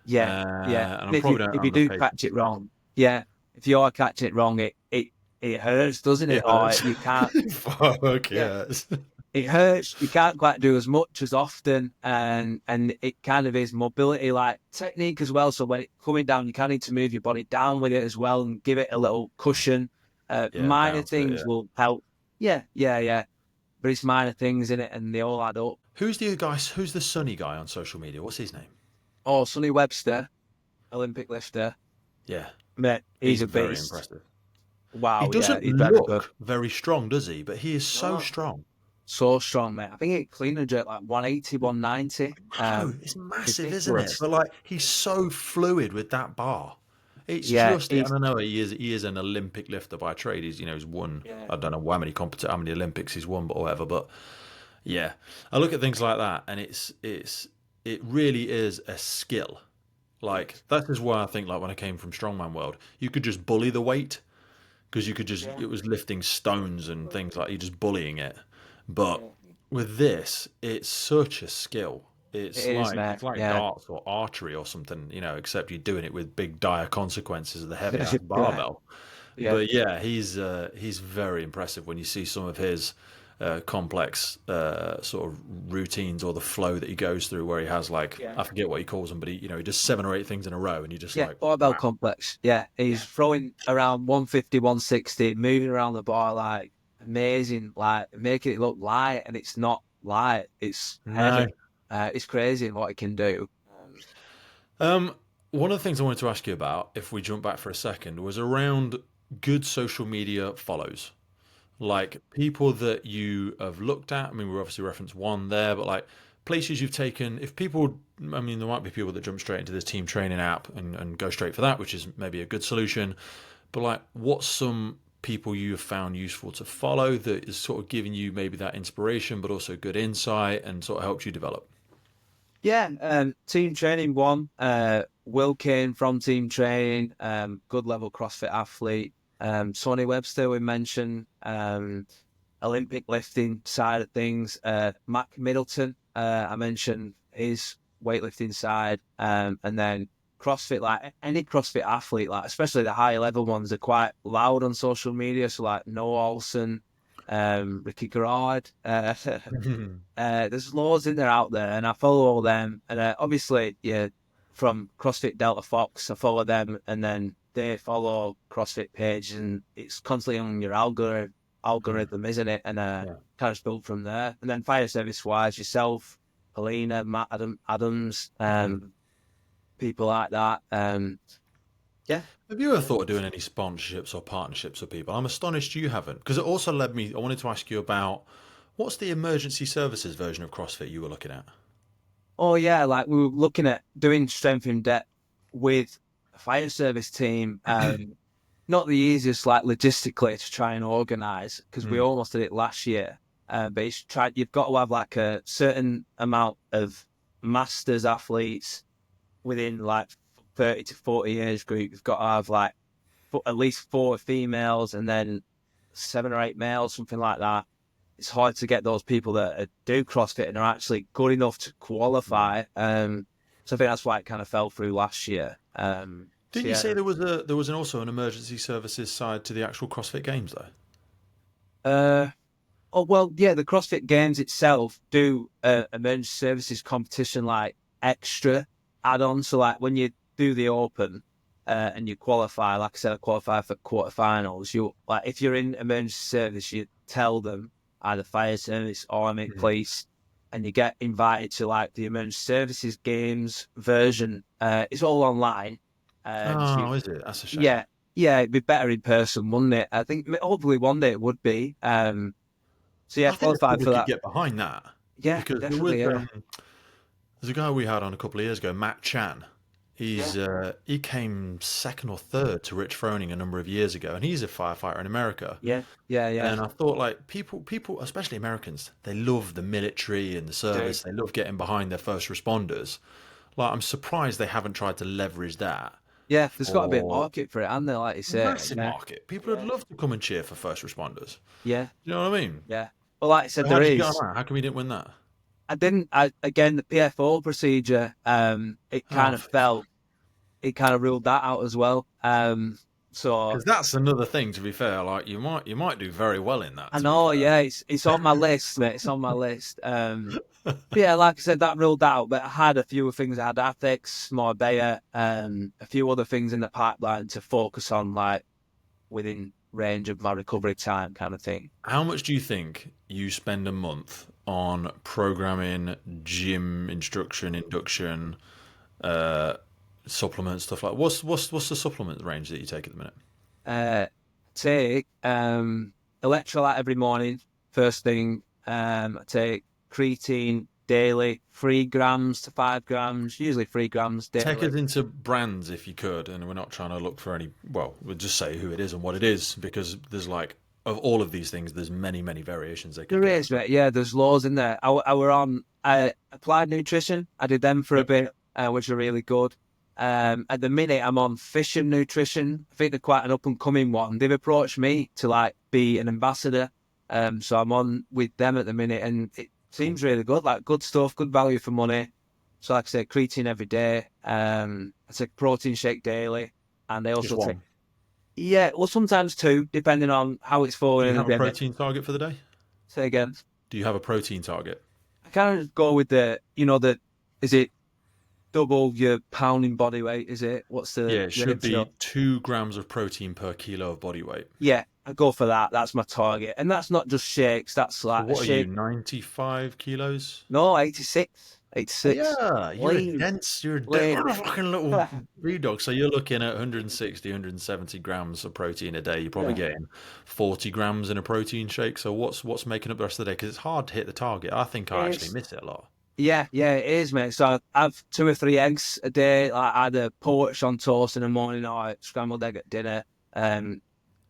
yeah, yeah. And And I'm probably don't if you have enough do patience catch it for that. wrong, yeah, if you are catching it wrong, it hurts, doesn't It it? Or hurts. you can't, Fuck yeah, yes. it hurts. You can't quite do as much as often, and it kind of is mobility like technique as well. So when it's coming down, you kind of need to move your body down with it as well and give it a little cushion. Yeah, Minor bounce it, things yeah. will help. Yeah, yeah, yeah. But it's minor things in it, and they all add up. Who's the guy? Who's the sunny guy on social media? What's his name? Oh, Sonny Webster, Olympic lifter, Yeah, mate, he's he's a very beast. impressive. He Wow, yeah, doesn't he's very good. look very strong, does he? But he is so No. strong. So strong, mate. I think he clean and jerk like 180, 190. No, it's massive, isn't it? Ridiculous. But like, he's so fluid with that bar. It's Yeah, just, I he's don't know. He is an Olympic lifter by trade. He's won. yeah, I don't know how many Olympics he's won, but whatever. But yeah, I look at things like that, and it really is a skill. Like that is why I think like when I came from strongman world, you could just bully the weight because you could just yeah, it was lifting stones and things like you're just bullying it. But yeah. with this, it's such a skill. It It's is, like mate. it's like Yeah. darts or archery or something, except you're doing it with big dire consequences of the heavy ass Yeah, barbell. yeah, But yeah, he's very impressive when you see some of his complex sort of routines or the flow that he goes through, where he has like yeah. I forget what he calls them, but he does 7 or 8 things in a row, and you're just Yeah, like, barbell wow, complex. Yeah, he's throwing around 150, 160, moving around the bar like amazing, like making it look light, and it's not light, it's no. heavy. It's crazy what it can do. Um, One of the things I wanted to ask you about, if we jump back for a second, was around good social media follows. Like people that you have looked at. I mean, we obviously referenced one there, but like places you've taken. If people, I mean, there might be people that jump straight into this team training app and go straight for that, which is maybe a good solution. But like, what's some people you have found useful to follow that is sort of giving you maybe that inspiration, but also good insight and sort of helped you develop? Yeah, team training one. Will Kane from team training, good level CrossFit athlete. Sonny Webster we mentioned, Olympic lifting side of things. Mac Middleton, I mentioned his weightlifting side, and then CrossFit. Like any CrossFit athlete, like especially the higher level ones, are quite loud on social media. So like Noah Olsen, Ricky Garrard. There's loads in there out there, and I follow all them. And obviously, yeah, from CrossFit Delta Fox, I follow them, and then they follow CrossFit page, and it's constantly on your algorithm, isn't it? And Yeah. kind of build from there. And then fire service wise, yourself, Paulina, Matt Adams, people like that. Yeah. Have you ever thought of doing any sponsorships or partnerships with people? I'm astonished you haven't, because it also led me. I wanted to ask you about what's the emergency services version of CrossFit you were looking at? Oh yeah, like we were looking at doing strength in depth with a fire service team. Not the easiest, like logistically, to try and organise because we Mm, almost did it last year. But it's tried. You've got to have like a certain amount of masters athletes within like 30 to 40 age group. You've got to have like at least four females and then 7 or 8 males, something like that. It's hard to get those people that do CrossFit and are actually good enough to yeah. qualify. So I think that's why it kind of fell through last year. So Didn't you yeah, say there was also an emergency services side to the actual CrossFit Games though? uh, oh well, yeah. The CrossFit Games itself do emergency services competition like extra add-on. So like when you do the Open and you qualify, like I said, I qualify for quarterfinals. You like if you're in emergency service, you tell them either fire service or army Mhm. police, and you get invited to like the emergency services games version. It's all online. So you, Oh, is it? That's a shame. yeah, yeah, it'd be better in person, wouldn't it? I think hopefully one day it would be. So yeah, I think there's qualified people for who could that. get behind that Yeah, because there was definitely. Yeah, there's a guy we had on a couple of years ago, Matt Chan. yeah, He came second or third to Rich Froning a number of years ago, and he's a firefighter in America. yeah, yeah, yeah. And I thought, like, people, especially Americans, they love the military and the Do service. They love getting behind their first responders. Like, I'm surprised they haven't tried to leverage that yeah. There's got to be a for market for it, and they like you say. massive Yeah, market. People would yeah, love to come and cheer for first responders. yeah, You know what I mean? yeah. Well, like I said, So how there did you get on is. that? How come you didn't win that? I didn't. Again, the PFO procedure. It kind Oh, of felt. It kind of ruled that out as well. So because that's another thing. To be fair, like you might do very well in that. I To be know, fair. yeah, it's on my list, mate. It's on my list. But yeah, like I said, that ruled out. But I had a few things. I had ethics, Marbella, a few other things in the pipeline to focus on, like within range of my recovery time, kind of thing. How much do you think you spend a month on programming, gym instruction, induction, uh, supplements, stuff like? What's the supplement range that you take at the minute? Uh, take electrolyte every morning. First thing, I take creatine daily, 3 grams to 5 grams, usually 3 grams Take daily. us into brands if you could, and we're not trying to look for any. Well, we'll just say who it is and what it is because there's like of all of these things, there's many variations they could There go is, for. mate. Yeah, there's laws in there. I were on applied nutrition. I did them for a Yep. bit, which are really good. At the minute, I'm on Fission Nutrition. I think they're quite an up and coming one. They've approached me to like be an ambassador. So I'm on with them at the minute, and it Cool. seems really good. Like good stuff, good value for money. So like I say, creatine every day. I take protein shake daily, and I Just also take one. yeah, well sometimes two, depending on how it's Do falling you in the have a day. protein target for the day? Say again. Do you have a protein target? I kind of go with is it double your pounding body weight? Is it? What's Yeah, the it should ratio? be 2 grams of protein per kilo of body weight. Yeah, I go for that. That's my target. And that's not just shakes. That's So like a what are you, shake. 95 kilos? No, 86. 86. Yeah, Lean, you're a lean. fucking little breed dog. So you're looking at 160, 170 grams of protein a day. You're probably Yeah. getting 40 grams in a protein shake. So what's making up the rest of the day? Because it's hard to hit the target. I think I actually It's, miss it a lot. yeah, yeah, it is, mate. So I have 2 or 3 eggs a day, like either poached on toast in the morning or scrambled egg at dinner. Um,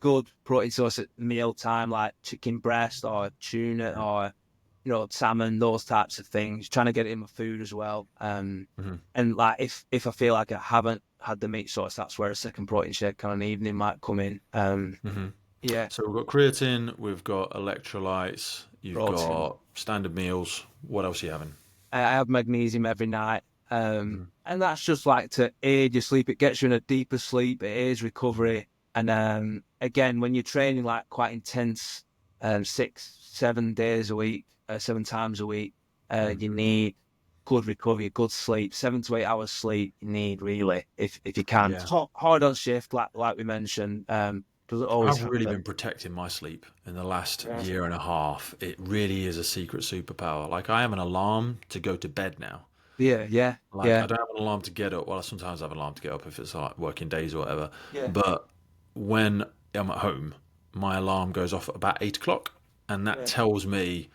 Good protein source at meal time, like chicken breast or tuna or salmon, those types of things. Trying to get it in my food as well. Hmm. And like if I feel like I haven't had the meat source, that's where a second protein shake on an evening might come in. Hmm. Yeah, So we've got creatine, we've got electrolytes, you've protein. got standard meals. What else are you having? I have magnesium every night. Hmm. And that's just like to aid your sleep. It gets you in a deeper sleep. It aids recovery. And again, when you're training like quite intense, 6, 7 days a week, 7 times a week, Hmm. you need good recovery, good sleep. 7 to 8 hours sleep you need really, if you can. Yeah. Hard on shift, like we mentioned. Doesn't always I've really happen. been protecting my sleep in the last Yeah, year and a half. It really is a secret superpower. Like I have an alarm to go to bed now. yeah, yeah, Like yeah, I don't have an alarm to get up. Well, I sometimes have an alarm to get up if it's like working days or whatever. yeah. But when I'm at home, my alarm goes off at about 8 o'clock, and that Yeah. tells me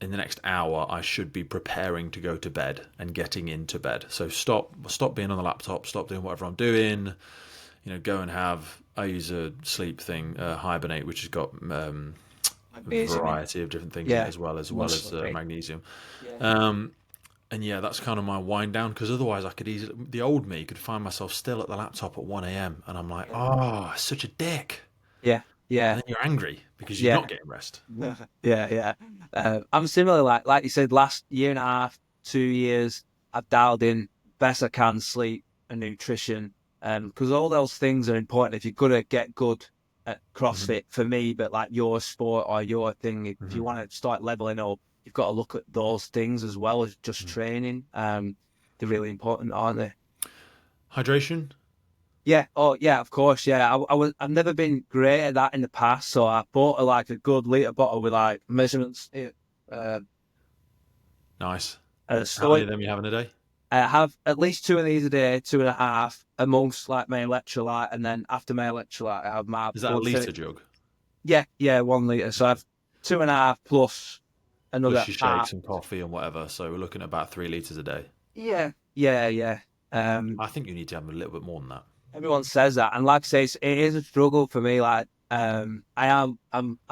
in the next hour I should be preparing to go to bed and getting into bed. So stop being on the laptop, stop doing whatever I'm doing. Go and have. I use a sleep thing, Hibernate, which has got a Magnesium in it. variety of different things in it Yeah, as muscle. magnesium. Yeah. Um, and yeah, that's kind of my wind down because otherwise I could easily the old me could find myself still at the laptop at 1 a.m. and I'm like, oh, such a dick. Yeah, And yeah, then you're angry because you're yeah, not getting rest. yeah, yeah. I'm similar, like you said, last year and a half, 2 years, I've dialed in best I can sleep and nutrition, because all those things are important. If you're gonna get good at Hmm. CrossFit for me, but like your sport or your thing, if you Hmm. want to start leveling up, you've got to look at those things as well as just training. They're really important, aren't they? Hydration. Yeah. Oh, yeah. Of course. Yeah. I've never been great at that in the past, so I bought like a good liter bottle with like measurements. Uh, Nice. How so many of them you having a day? I have at least two of these a day, 2.5 amongst like my electrolyte, and then after my electrolyte, I have my Is that a blood litre thinning. jug? Yeah. Yeah. 1 liter. So I have 2.5 plus Plus another your half. shakes and coffee and whatever. So we're looking at about 3 litres a day. Yeah. Yeah. Yeah. Um, I think you need to have a little bit more than that. Everyone says that, and like I say, it is a struggle for me. Like, I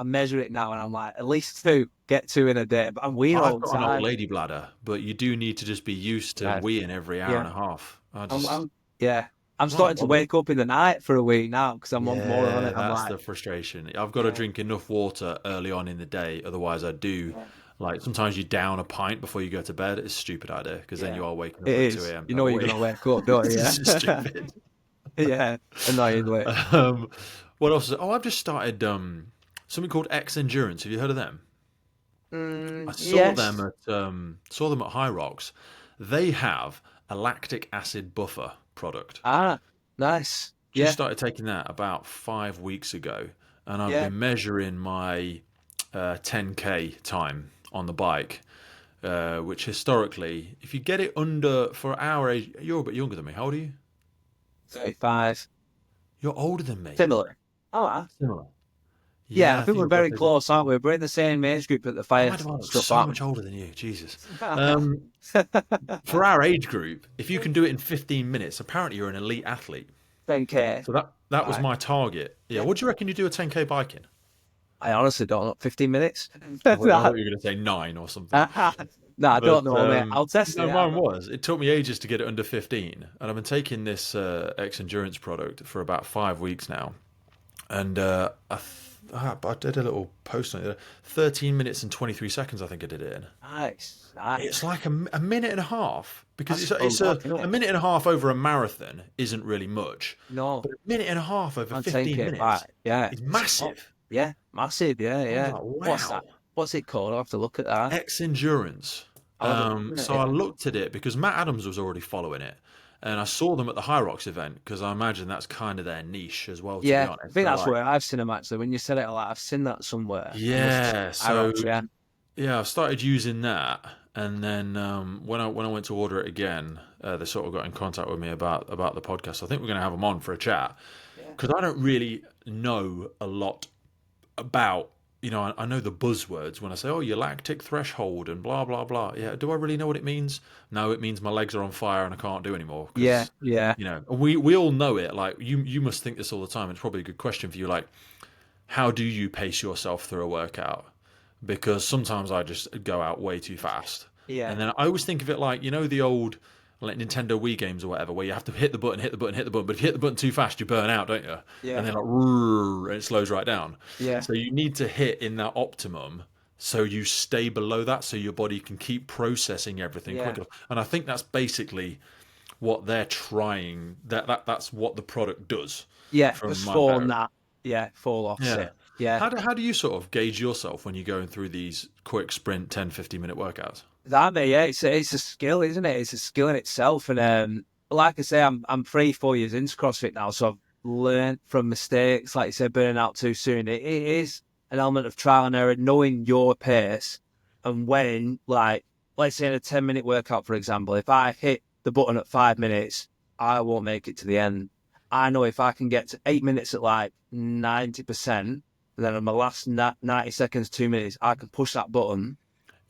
measure it now, and I'm like, at least two, get two in a day. But I'm weeing I've all the got an old time. lady bladder, but you do need to just be used to Yeah, weeing every hour yeah, and a half. I'm, I'm, yeah. I'm I'm not starting to bothered. wake up in the night for a week now because I'm on more on Yeah, it. I'm that's like, the frustration. I've got to yeah, drink enough water early on in the day, otherwise I do. yeah, Like sometimes you down a pint before you go to bed. It's a stupid idea because then yeah. you are waking It up at 2 is. a.m. You to have know a you're wee. gonna wake up, don't you? It's just Yeah, stupid. yeah. Annoyingly. Um, what else? Oh, I've just started something called X Endurance. Have you heard of them? I Yes. saw them at High Rocks. They have a lactic acid buffer product. Ah, nice. Just Yeah, started taking that about 5 weeks ago, and I've yeah. been measuring my 10K time on the bike, which historically, if you get it under for our age, you're a bit younger than me. How old are you? 35. You're older than me. Similar. Oh, Similar. yeah, I Yeah, I think think we're your very birthday's. close, aren't we? We're in the same age group at the Why fire do I look stuff, so aren't much older than you? Jesus. we? Um, for our age group, if you can do it in 15 minutes, apparently you're an elite athlete. 10K. So that was Right. my target. Yeah. Yeah. What do you reckon you do a 10K biking? I honestly don't know. 15 minutes? I thought No, you were going to say nine or something. no, I But don't know, mate. I'll test no, it. mine was. It took me ages to get it under 15, and I've been taking this X Endurance product for about 5 weeks now. And I did a little post on it. 13 minutes and 23 seconds, I think I did it in. Nice. It's Nice. like a minute and a half because That's it's a lot, isn't a it? minute and a half over a marathon isn't really much, No, but a minute and a half over on 15 10K minutes bike. Yeah. is It's a lot. massive. Yeah. Massive. Yeah. I was Yeah. like, What's that? wow. What's it called? I'll have to look at that. X Endurance. I'll have a look at So I it. looked at it because Matt Adams was already following it, and I saw them at the High Rocks event because I imagine that's kind of their niche as well. To be Yeah. I honest, think they're that's like, where I've seen them actually. When you said it, like, I've seen that somewhere. It must yeah. I So don't, yeah. Yeah, I started using that, and then when I went to order it again, they sort of got in contact with me about the podcast. I think we're going to have them on for a chat Yeah. because I don't really know a lot about. I know the buzzwords when I say, "Oh, your lactic threshold" and blah blah blah. Yeah, do I really know what it means? No, it means my legs are on fire and I can't do anymore Yeah, because yeah, we all know it. Like you must think this all the time. It's probably a good question for you. Like, how do you pace yourself through a workout? Because sometimes I just go out way too fast. yeah, And then I always think of it like, the old like Nintendo Wii games or whatever, where you have to hit the button, hit the button, hit the button. But if you hit the button too fast, you burn out, don't you? And yeah, then like, and it slows right down. yeah, So you need to hit in that optimum so you stay below that so your body can keep processing everything yeah, quicker. And I think that's basically what they're trying. That's what the product does, yeah. from Just my fall on better. that. Yeah, fall off Yeah. it. Yeah. How do you sort of gauge yourself when you're going through these quick sprint 10, 15 minute workouts? That mate, yeah, it's a skill, isn't it? It's a skill in itself. And like I say, I'm 3-4 years into CrossFit now, so I've learned from mistakes. Like you said, burning out too soon. It is an element of trial and error, knowing your pace, and when, like, let's say in a 10-minute workout, for example, if I hit the button at 5 minutes, I won't make it to the end. I know if I can get to 8 minutes at like 90%, and then in my last 90 seconds, 2 minutes, I can push that button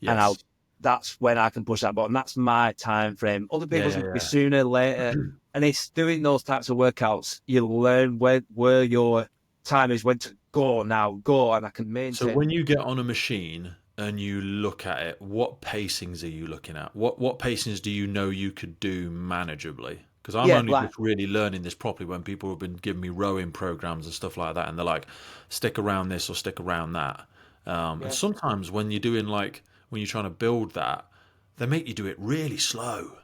and Yes. that's when I can push that button. That's my time frame. Other Yeah, people's might be yeah, sooner, later. And it's doing those types of workouts, you learn where your time is, when to go now, go, and I can So maintain. when you get on a machine and you look at it, what pacings are you looking at? What pacings do you know you could do manageably? Because I'm Yeah, only like, just really learning this properly when people have been giving me rowing programs and stuff like that, and they're like, stick around this or stick around that. And yeah, sometimes when you're doing like when you're trying to build that, they make you do it really slow, and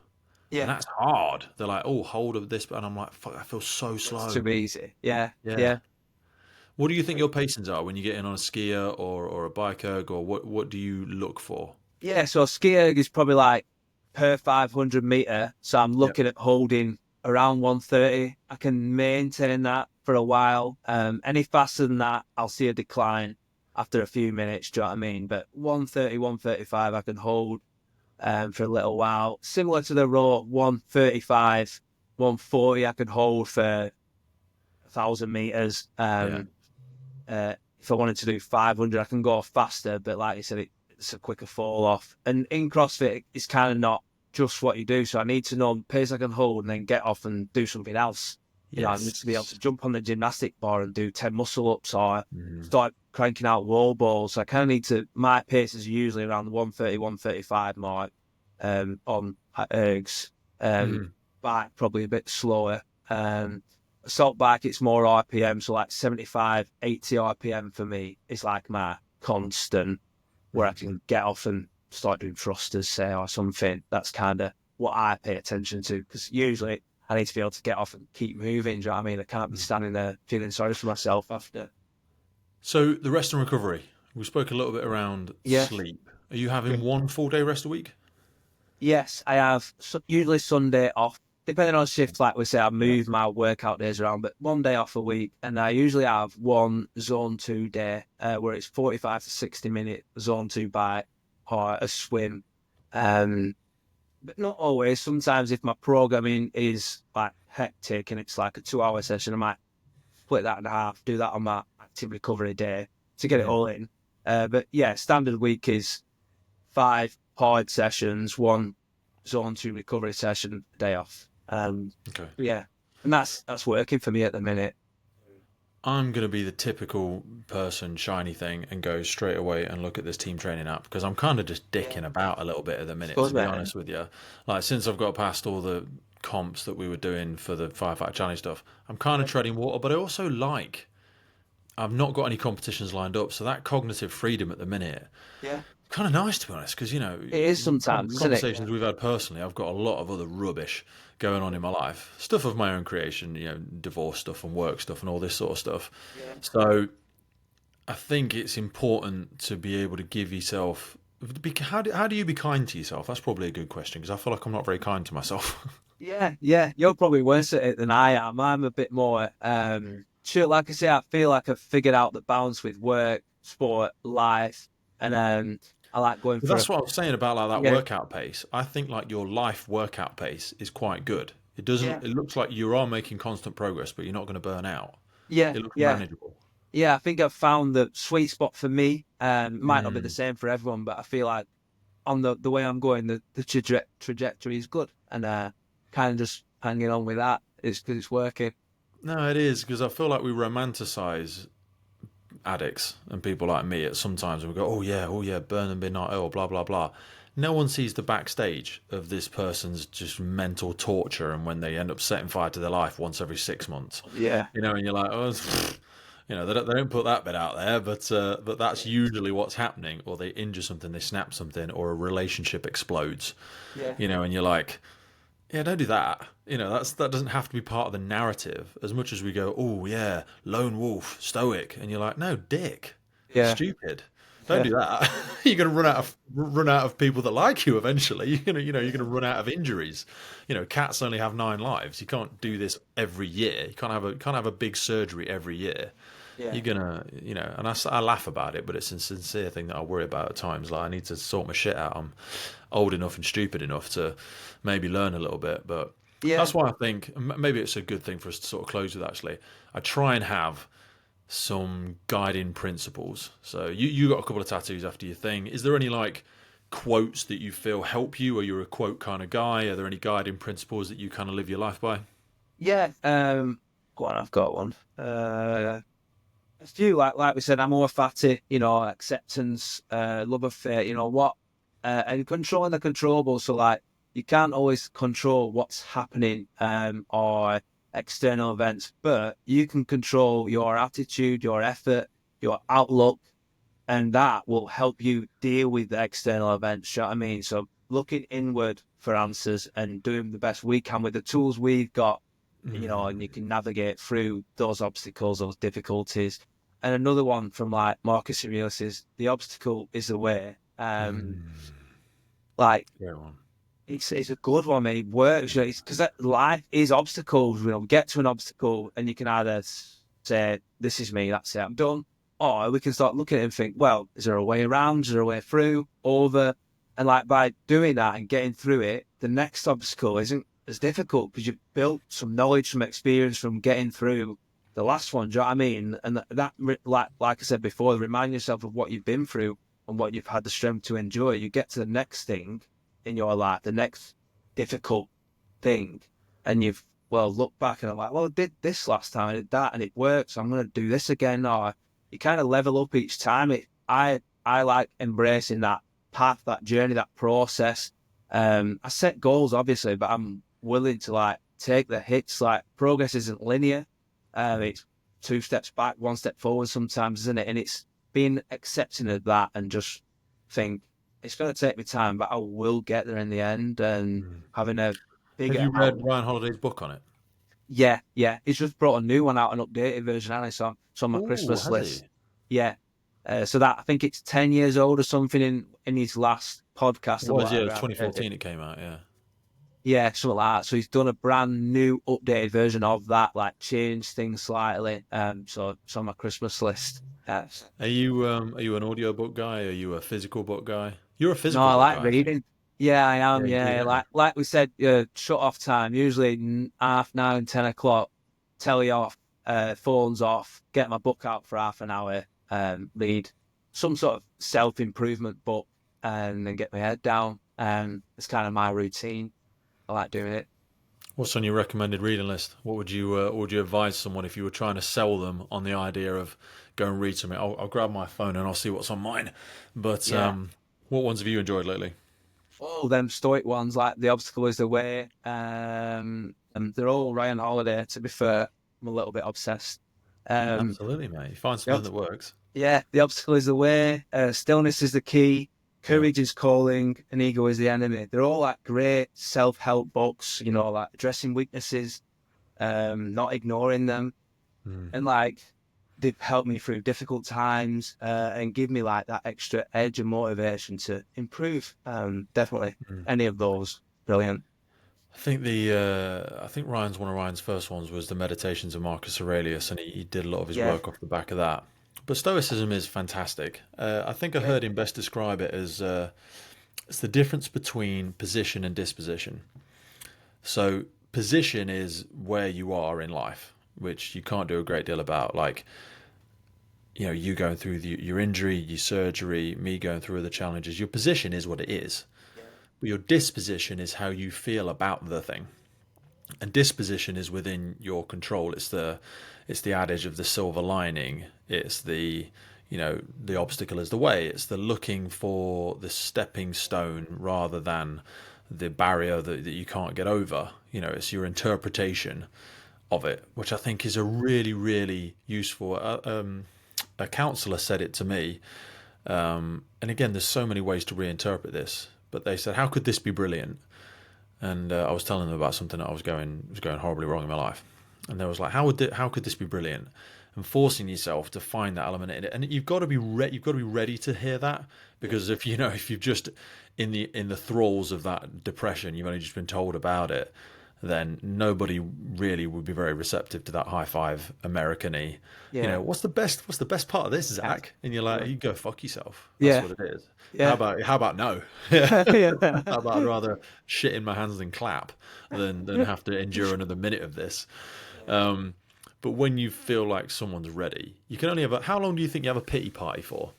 yeah, that's hard. They're like, oh, hold of this, and I'm like, fuck, I feel so it's slow. too easy. Yeah, Yeah. yeah. What do you think your pacings are when you get in on a skier or a bike erg, or what do you look for? Yeah, so ski erg is probably like per 500 meter. So I'm Yep. looking at holding around 130. I can maintain that for a while. Any faster than that, I'll see a decline after a few minutes. Do you know what I mean? But 130, 135, I can hold for a little while. Similar to the row, 135, 140, I can hold for 1,000 meters. Yeah. If I wanted to do 500, I can go faster, but like you said, it's a quicker fall off. And in CrossFit, it's kind of not just what you do. So I need to know the pace I can hold and then get off and do something else. I need to be able Yes. to jump on the gymnastic bar and do 10 muscle ups or Mhm. start cranking out wall balls. So I kind of need to, my pace is usually around the 130, 135 mark on ergs. Mhm. Bike, probably a bit slower. Assault bike, it's more RPM, so like 75, 80 RPM for me is like my constant, where I Mhm. can get off and start doing thrusters, say, or something. That's kind of what I pay attention to, because usually I need to be able to get off and keep moving. Do you know what I mean? I can't be Mhm. standing there feeling sorry for myself after. So the rest and recovery. We spoke a little bit around Yeah. sleep. Are you having one full day rest a week? Yes, I have usually Sunday off. Depending on shift, like we say, I Yeah. move my workout days around, but one day off a week. And I usually have one zone 2 day where it's 45 to 60 minute zone 2 bike or a swim. Um, but not always. Sometimes if my programming is like hectic and it's like a 2 hour session, I might split that in half, do that on my active recovery day to get it Mhm. all in. But yeah, standard week is 5 hard sessions, one zone 2 recovery session, day off. Okay. Yeah, and that's working for me at the minute. I'm going to be the typical person, shiny thing, and go straight away and look at this team training app because I'm kind of just Yeah, dicking about a little bit at the minute, suppose to be better. honest with you. Like, since I've got past all the comps that we were doing for the firefighter challenge stuff, I'm kind of Yeah, treading water, but I also I've not got any competitions lined up, so that cognitive freedom at the minute, yeah, kind of nice to be honest, because it is sometimes, isn't it? conversations we've had personally, I've got a lot of other rubbish going on in my life, stuff of my own creation, divorce stuff and work stuff and all this sort of stuff. Yeah, So I think it's important to be able to give yourself. How do you be kind to yourself? That's probably a good question because I feel like I'm not very kind to myself. yeah, yeah. You're probably worse at it than I am. I'm a bit more sure. Like I say, I feel like I've figured out the balance with work, sport, life, and I like going But for a that's what I was saying about like that yeah, workout pace. I think like your life workout pace is quite good. It doesn't. yeah, It looks like you are making constant progress, but you're not going to burn out. yeah, It looks yeah. manageable. Yeah, I think I've found the sweet spot for me. Might not be the Mm. same for everyone, but I feel like on the way I'm going, the trajectory is good, and kind of just hanging on with that is because it's working. No, it is because I feel like we romanticize addicts and people like me at sometimes, and we go, oh yeah, burn and midnight oil, blah blah blah. No one sees the backstage of this person's just mental torture, and when they end up setting fire to their life once every 6 months, Yeah, and you're like, oh, they don't put that bit out there, but that's usually what's happening, or they injure something, they snap something, or a relationship explodes, yeah, and you're like, yeah, don't do that. That doesn't have to be part of the narrative as much as we go, oh yeah, lone wolf, stoic, and you're like, no, dick, yeah, stupid. Don't yeah, do that. You're going to run out of people that like you eventually. You're going to run out of injuries. Cats only have 9 lives. You can't do this every year. You can't have a big surgery every year. yeah, You're gonna, and I laugh about it, but it's a sincere thing that I worry about at times. Like I need to sort my shit out. I'm old enough and stupid enough to maybe learn a little bit, but yeah, that's why I think maybe it's a good thing for us to sort of close with. Actually, I try and have some guiding principles. So you got a couple of tattoos after your thing. Is there any like quotes that you feel help you, or you're a quote kind of guy? Are there any guiding principles that you kind of live your life by? yeah. Go on, I've got one. A few like we said, I'm more fatty. Acceptance, love of fate. And controlling the controllable. So like you can't always control what's happening, or external events, but you can control your attitude, your effort, your outlook, and that will help you deal with the external events. You know what I mean? So looking inward for answers and doing the best we can with the tools we've got, and you Mm, can navigate through those obstacles, those difficulties. And another one from like Marcus Aurelius is the obstacle is the way. mm, Like yeah, one. it's a good one, mate. It works, because life is obstacles. We get to an obstacle, and you can either say, "This is me, that's it, I'm done," or we can start looking at it and think, "Well, is there a way around? Is there a way through, over?" And like by doing that and getting through it, the next obstacle isn't as difficult because you've built some knowledge, some experience from getting through the last one. Do you know what I mean? And like I said before, remind yourself of what you've been through and what you've had the strength to endure. You get to the next thing in your life, the next difficult thing, and you've look back and I'm like, well, I did this last time, I did that, and it worked, so I'm going to do this again. Or you kind of level up each time. I like embracing that path, that journey, that process. I set goals obviously, but I'm willing to like take the hits. Like progress isn't linear. It's two steps back, one step forward sometimes, isn't it? And it's being accepting of that and just think it's going to take me time, but I will get there in the end. And Mm. having a Have bigger you read outlook. Ryan Holiday's book on it? Yeah, yeah. He's just brought a new one out, an updated version, and it's on my Oh, Christmas has he? list. Yeah. So that I think it's 10 years old or something in his last podcast It or was, yeah, it whatever. was I haven't heard it. 2014 it came out, yeah. Yeah, something like that. So he's done a brand new updated version of that, like changed things slightly. So it's on my Christmas list. Are you an audiobook guy? Are you a physical book guy? You're a No, physical I book like guy, I think. reading. Yeah, I Yeah, am. you do, Yeah, don't you? like we said, shut off time. Usually 9:30, 10 o'clock. Telly off, phones off. Get my book out for half an hour. Read some sort of self improvement book, and then get my head down. It's kind of my routine. I like doing it. What's on your recommended reading list? What would you advise someone if you were trying to sell them on the idea of go and read something? I'll grab my phone and I'll see what's on mine. But Yeah. what ones have you enjoyed lately? All them stoic ones, like the obstacle is the way. And they're all Ryan Holiday. To be fair, I'm a little bit obsessed. Um, Absolutely, mate. You find the something that works. Yeah, the obstacle is the way. Stillness is the key. Yeah. Courage is calling, and ego is the enemy. They're all like great self-help books, like addressing weaknesses, not ignoring them, Mm, and like they've helped me through difficult times, and give me like that extra edge and motivation to improve. Definitely, mm. any of those, brilliant. I think one of Ryan's first ones was the Meditations of Marcus Aurelius, and he did a lot of his Yeah, work off the back of that. But Stoicism is fantastic. I think I Yeah, heard him best describe it as it's the difference between position and disposition. So position is where you are in life, which you can't do a great deal about. Like, you going through your injury, your surgery, me going through the challenges. Your position is what it is, yeah, but your disposition is how you feel about the thing. And disposition is within your control. It's the adage of the silver lining. It's the obstacle is the way. It's the looking for the stepping stone rather than the barrier that you can't get over. It's your interpretation of it, which I think is a really, really useful. A counselor said it to me, and again, there's so many ways to reinterpret this. But they said, "How could this be brilliant?" And I was telling them about something that was going horribly wrong in my life, and they was like, how could this be brilliant? And forcing yourself to find that element in it, and you've got to be ready to hear that, yeah, because if you've just in the thralls of that depression, you've only just been told about it, then nobody really would be very receptive to that high five American-y. yeah, What's the best part of this, yeah, Zach? And you're like, you go fuck yourself. That's yeah, what it is. How yeah, about how about no? How about I'd rather shit in my hands and clap than have to endure another minute of this. Um, but when you feel like someone's ready, you can only have how long do you think you have a pity party for?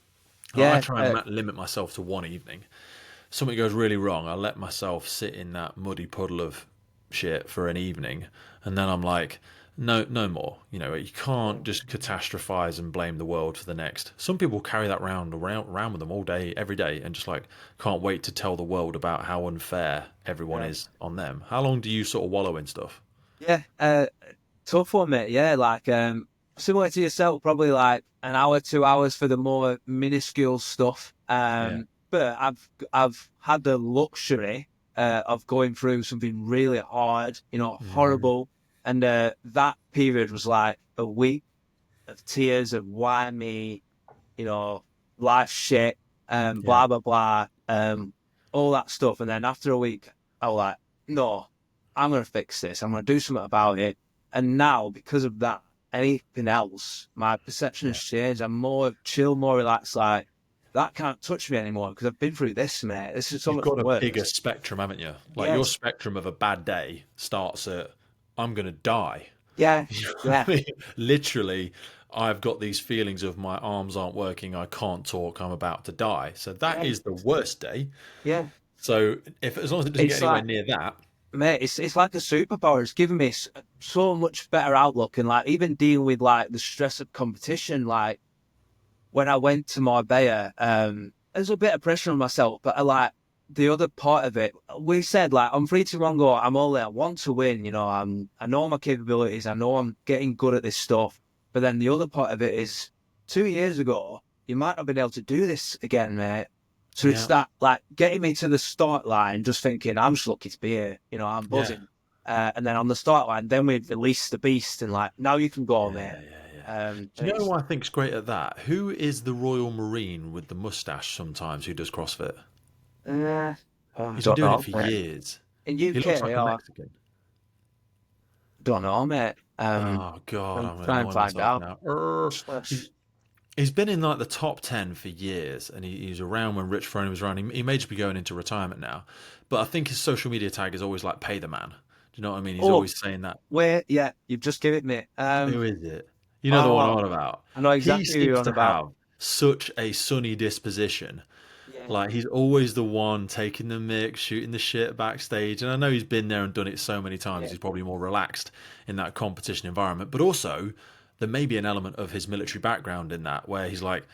I yeah, try and limit myself to one evening. Something goes really wrong, I let myself sit in that muddy puddle of shit for an evening, and then I'm like, no, no more. You can't just catastrophize and blame the world for the next. Some people carry that around with them all day, every day, and just like can't wait to tell the world about how unfair everyone yeah, is on them. How long do you sort of wallow in stuff? yeah. Tough one, mate. Yeah, like similar to yourself, probably like an hour, 2 hours for the more minuscule stuff. Yeah. But I've had the luxury of going through something really hard, Mm, horrible, and that period was like a week of tears of why me, you know, life shit, yeah. blah blah blah, all that stuff. And then after a week, I was like, no, I'm gonna fix this. I'm gonna do something about it. And now, because of that, anything else, my perception has Yeah. changed. I'm more chill, more relaxed. Like that can't touch me anymore because I've been through this, mate. This is so You've much got a bigger worse. spectrum, haven't you? Like your Yes, spectrum of a bad day starts at I'm gonna die. yeah, You know what yeah, I mean? Literally, I've got these feelings of my arms aren't working, I can't talk, I'm about to die. So that yeah, is the worst day. yeah. So if as long as it doesn't get It's anywhere like, near that, mate, it's like a superpower. It's given me so much better outlook, and like even dealing with like the stress of competition. Like when I went to Marbella, there's a bit of pressure on myself, but I like the other part of it. We said like I'm free to run go. I want to win. I know my capabilities. I know I'm getting good at this stuff. But then the other part of it is 2 years ago, you might not have been able to do this again, mate. So it's yeah, that like getting me to the start line, just thinking I'm just lucky to be here. I'm yeah, buzzing. And then on the start line, then we'd release the beast and like now you can go, yeah, mate. yeah, yeah. Do And you know it's who I think's great at that? Who is the Royal Marine with the mustache sometimes who does CrossFit? Uh, I He's been don't doing it know. for years. In He looks UK, like a or Mexican. don't know, mate. Oh God, I'll I'm gonna try and annoy find myself out. now. He's Yes. he's been in like the top 10 for years, and he's around when Rich Froning was around. He may just be going into retirement now, but I think his social media tag is always like "pay the man." Do you know what I mean? He's Oh, always saying that. wait, yeah, you've just given it me. Who is it? You know the one I'm Oh, on about. I know He exactly who you're seems on to about. have such a sunny disposition. Yeah, Like he's always the one taking the mix, shooting the shit backstage. And I know he's been there and done it so many times. yeah, He's probably more relaxed in that competition environment. But also, there may be an element of his military background in that, where he's like,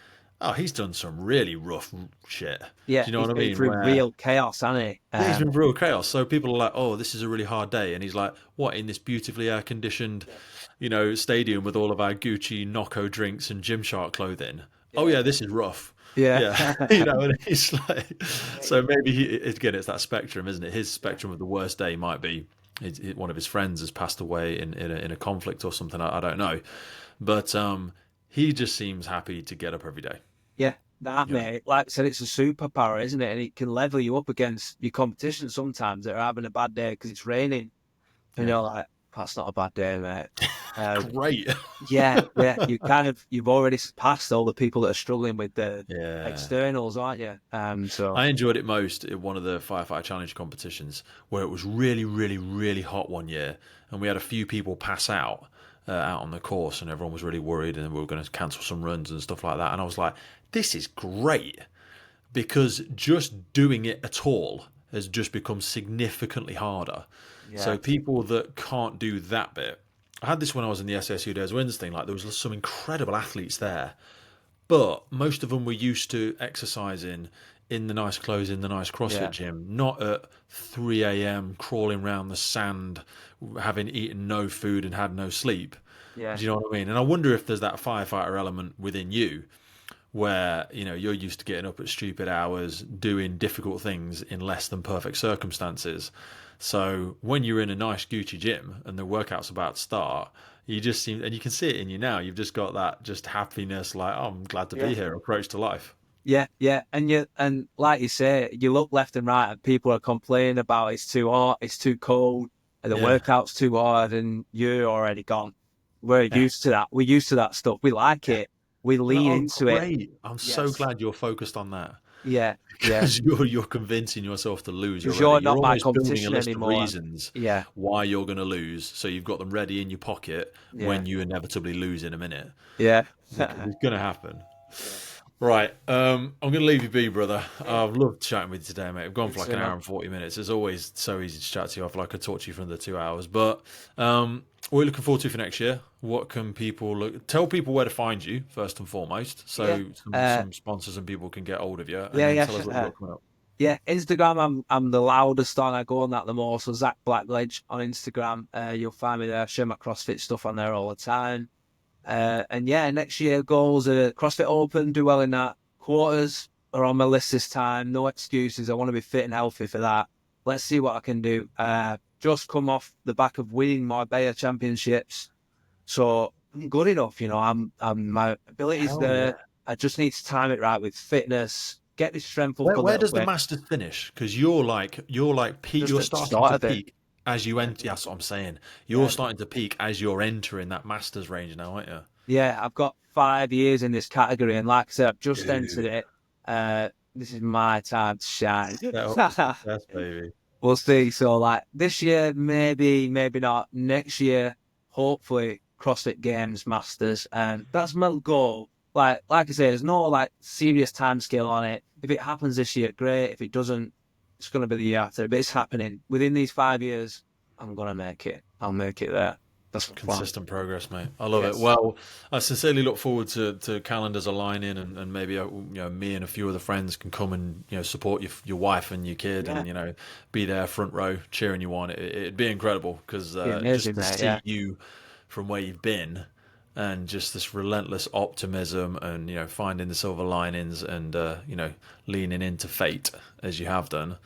oh, he's done some really rough shit. yeah. Do you know He's what I been mean? through Where real chaos, hasn't he? yeah, he's been real chaos. So people are like, oh, this is a really hard day, and he's like, what in this beautifully air conditioned, Yeah, stadium with all of our Gucci Nocco drinks and Gymshark clothing. Oh yeah, yeah, this is rough. yeah, Yeah, and he's like, so maybe again, it's that spectrum, isn't it? His yeah, spectrum of the worst day might be one of his friends has passed away in a conflict or something. I don't know, but he just seems happy to get up every day. yeah. That You know, mate, like I said, it's a superpower, isn't it? And it can level you up against your competition sometimes that are having a bad day because it's raining, and yeah. you're like, that's not a bad day, mate. Uh, Great. yeah, you've already passed all the people that are struggling with the Yeah. externals, aren't you? So I enjoyed it most in one of the firefighter challenge competitions where it was really, really, really hot one year, and we had a few people pass out on the course, and everyone was really worried, and we were going to cancel some runs and stuff like that. And I was like, "This is great," because just doing it at all has just become significantly harder. yeah, So people that can't do that bit, I had this when I was in the SSU Days Wins thing. Like there was some incredible athletes there, but most of them were used to exercising in the nice clothes in the nice CrossFit yeah, gym, not at 3 a.m. crawling around the sand, having eaten no food and had no sleep. yeah, Do you know what I mean? And I wonder if there's that firefighter element within you where you're used to getting up at stupid hours, doing difficult things in less than perfect circumstances. So when you're in a nice Gucci gym and the workout's about to start, you just seem, and you can see it in you now. You've just got that just happiness, like, oh, I'm glad to be yeah. here approach to life. Yeah, and like you say, you look left and right, and people are complaining about it's too hot, it's too cold, and the Yeah, workout's too hard, and you're already gone. We're yeah, used to that. We're used to that stuff. We like yeah. it. We You're like, lean oh, into it. great! I'm so Yes. glad you're focused on that Yeah, because you're convincing yourself to lose because already. you're You're not my almost building a competition list of anymore. reasons Yeah, why you're going to lose, so you've got them ready in your pocket yeah, when you inevitably lose in a minute. yeah, Because it's going to happen. yeah, Right, I'm going to leave you be, brother. yeah. I've loved chatting with you today, mate. I've gone You for like too, an hour man. and 40 minutes. It's always so easy to chat to you. I feel like I could talk to you for another 2 hours. But what are you looking forward to for next year? What can people look? Tell people where to find you first and foremost, Yeah, so some, uh, some sponsors and people can get hold of you, and yeah, then yeah, tell us what you've got coming up. yeah. Instagram, I'm the loudest on. I go on that the most. So Zac Blackledge on Instagram. You'll find me there. I share my CrossFit stuff on there all the time. And yeah, next year goals are CrossFit Open, do well in that. Quarters are on my list this time. No excuses. I want to be fit and healthy for that. Let's see what I can do. Just come off the back of winning my Bayer Championships, so I'm good enough. I'm my abilities Hell yeah! there. I just need to time it right with fitness. Get this strength up Where a where little does the bit. Masters finish? Because you're like peak. Just You're at the starting start to of it. peak as you Yeah, enter. That's what I'm saying. You're yeah, starting to peak as you're entering that Masters range now, aren't you? yeah. I've got 5 years in this category, and like I said, I've just entered Dude, it. This is my time to shine. set up for success, baby. We'll see. So like this year, maybe not. Next year, hopefully, CrossFit Games Masters, and that's my goal. Like I say, there's no like serious time scale on it. If it happens this year, great. If it doesn't, it's gonna be the year after. But it's happening within these 5 years. I'm gonna make it. I'll make it there. That's my plan. Consistent progress, mate. I love it. Yes. Well, I sincerely look forward to calendars aligning, and maybe me and a few other friends can come and support your wife and your kid, Yeah. and be there front row cheering you on. It'd be incredible because Be just amazing, to mate. Yeah. see you from where you've been, and just this relentless optimism, and finding the silver linings, and leaning into fate as you have done.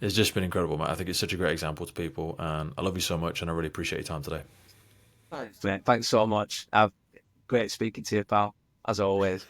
It's just been incredible, mate. I think it's such a great example to people, and I love you so much, and I really appreciate your time today. Thanks, mate. Thanks so much. I've great speaking to you, pal. As always.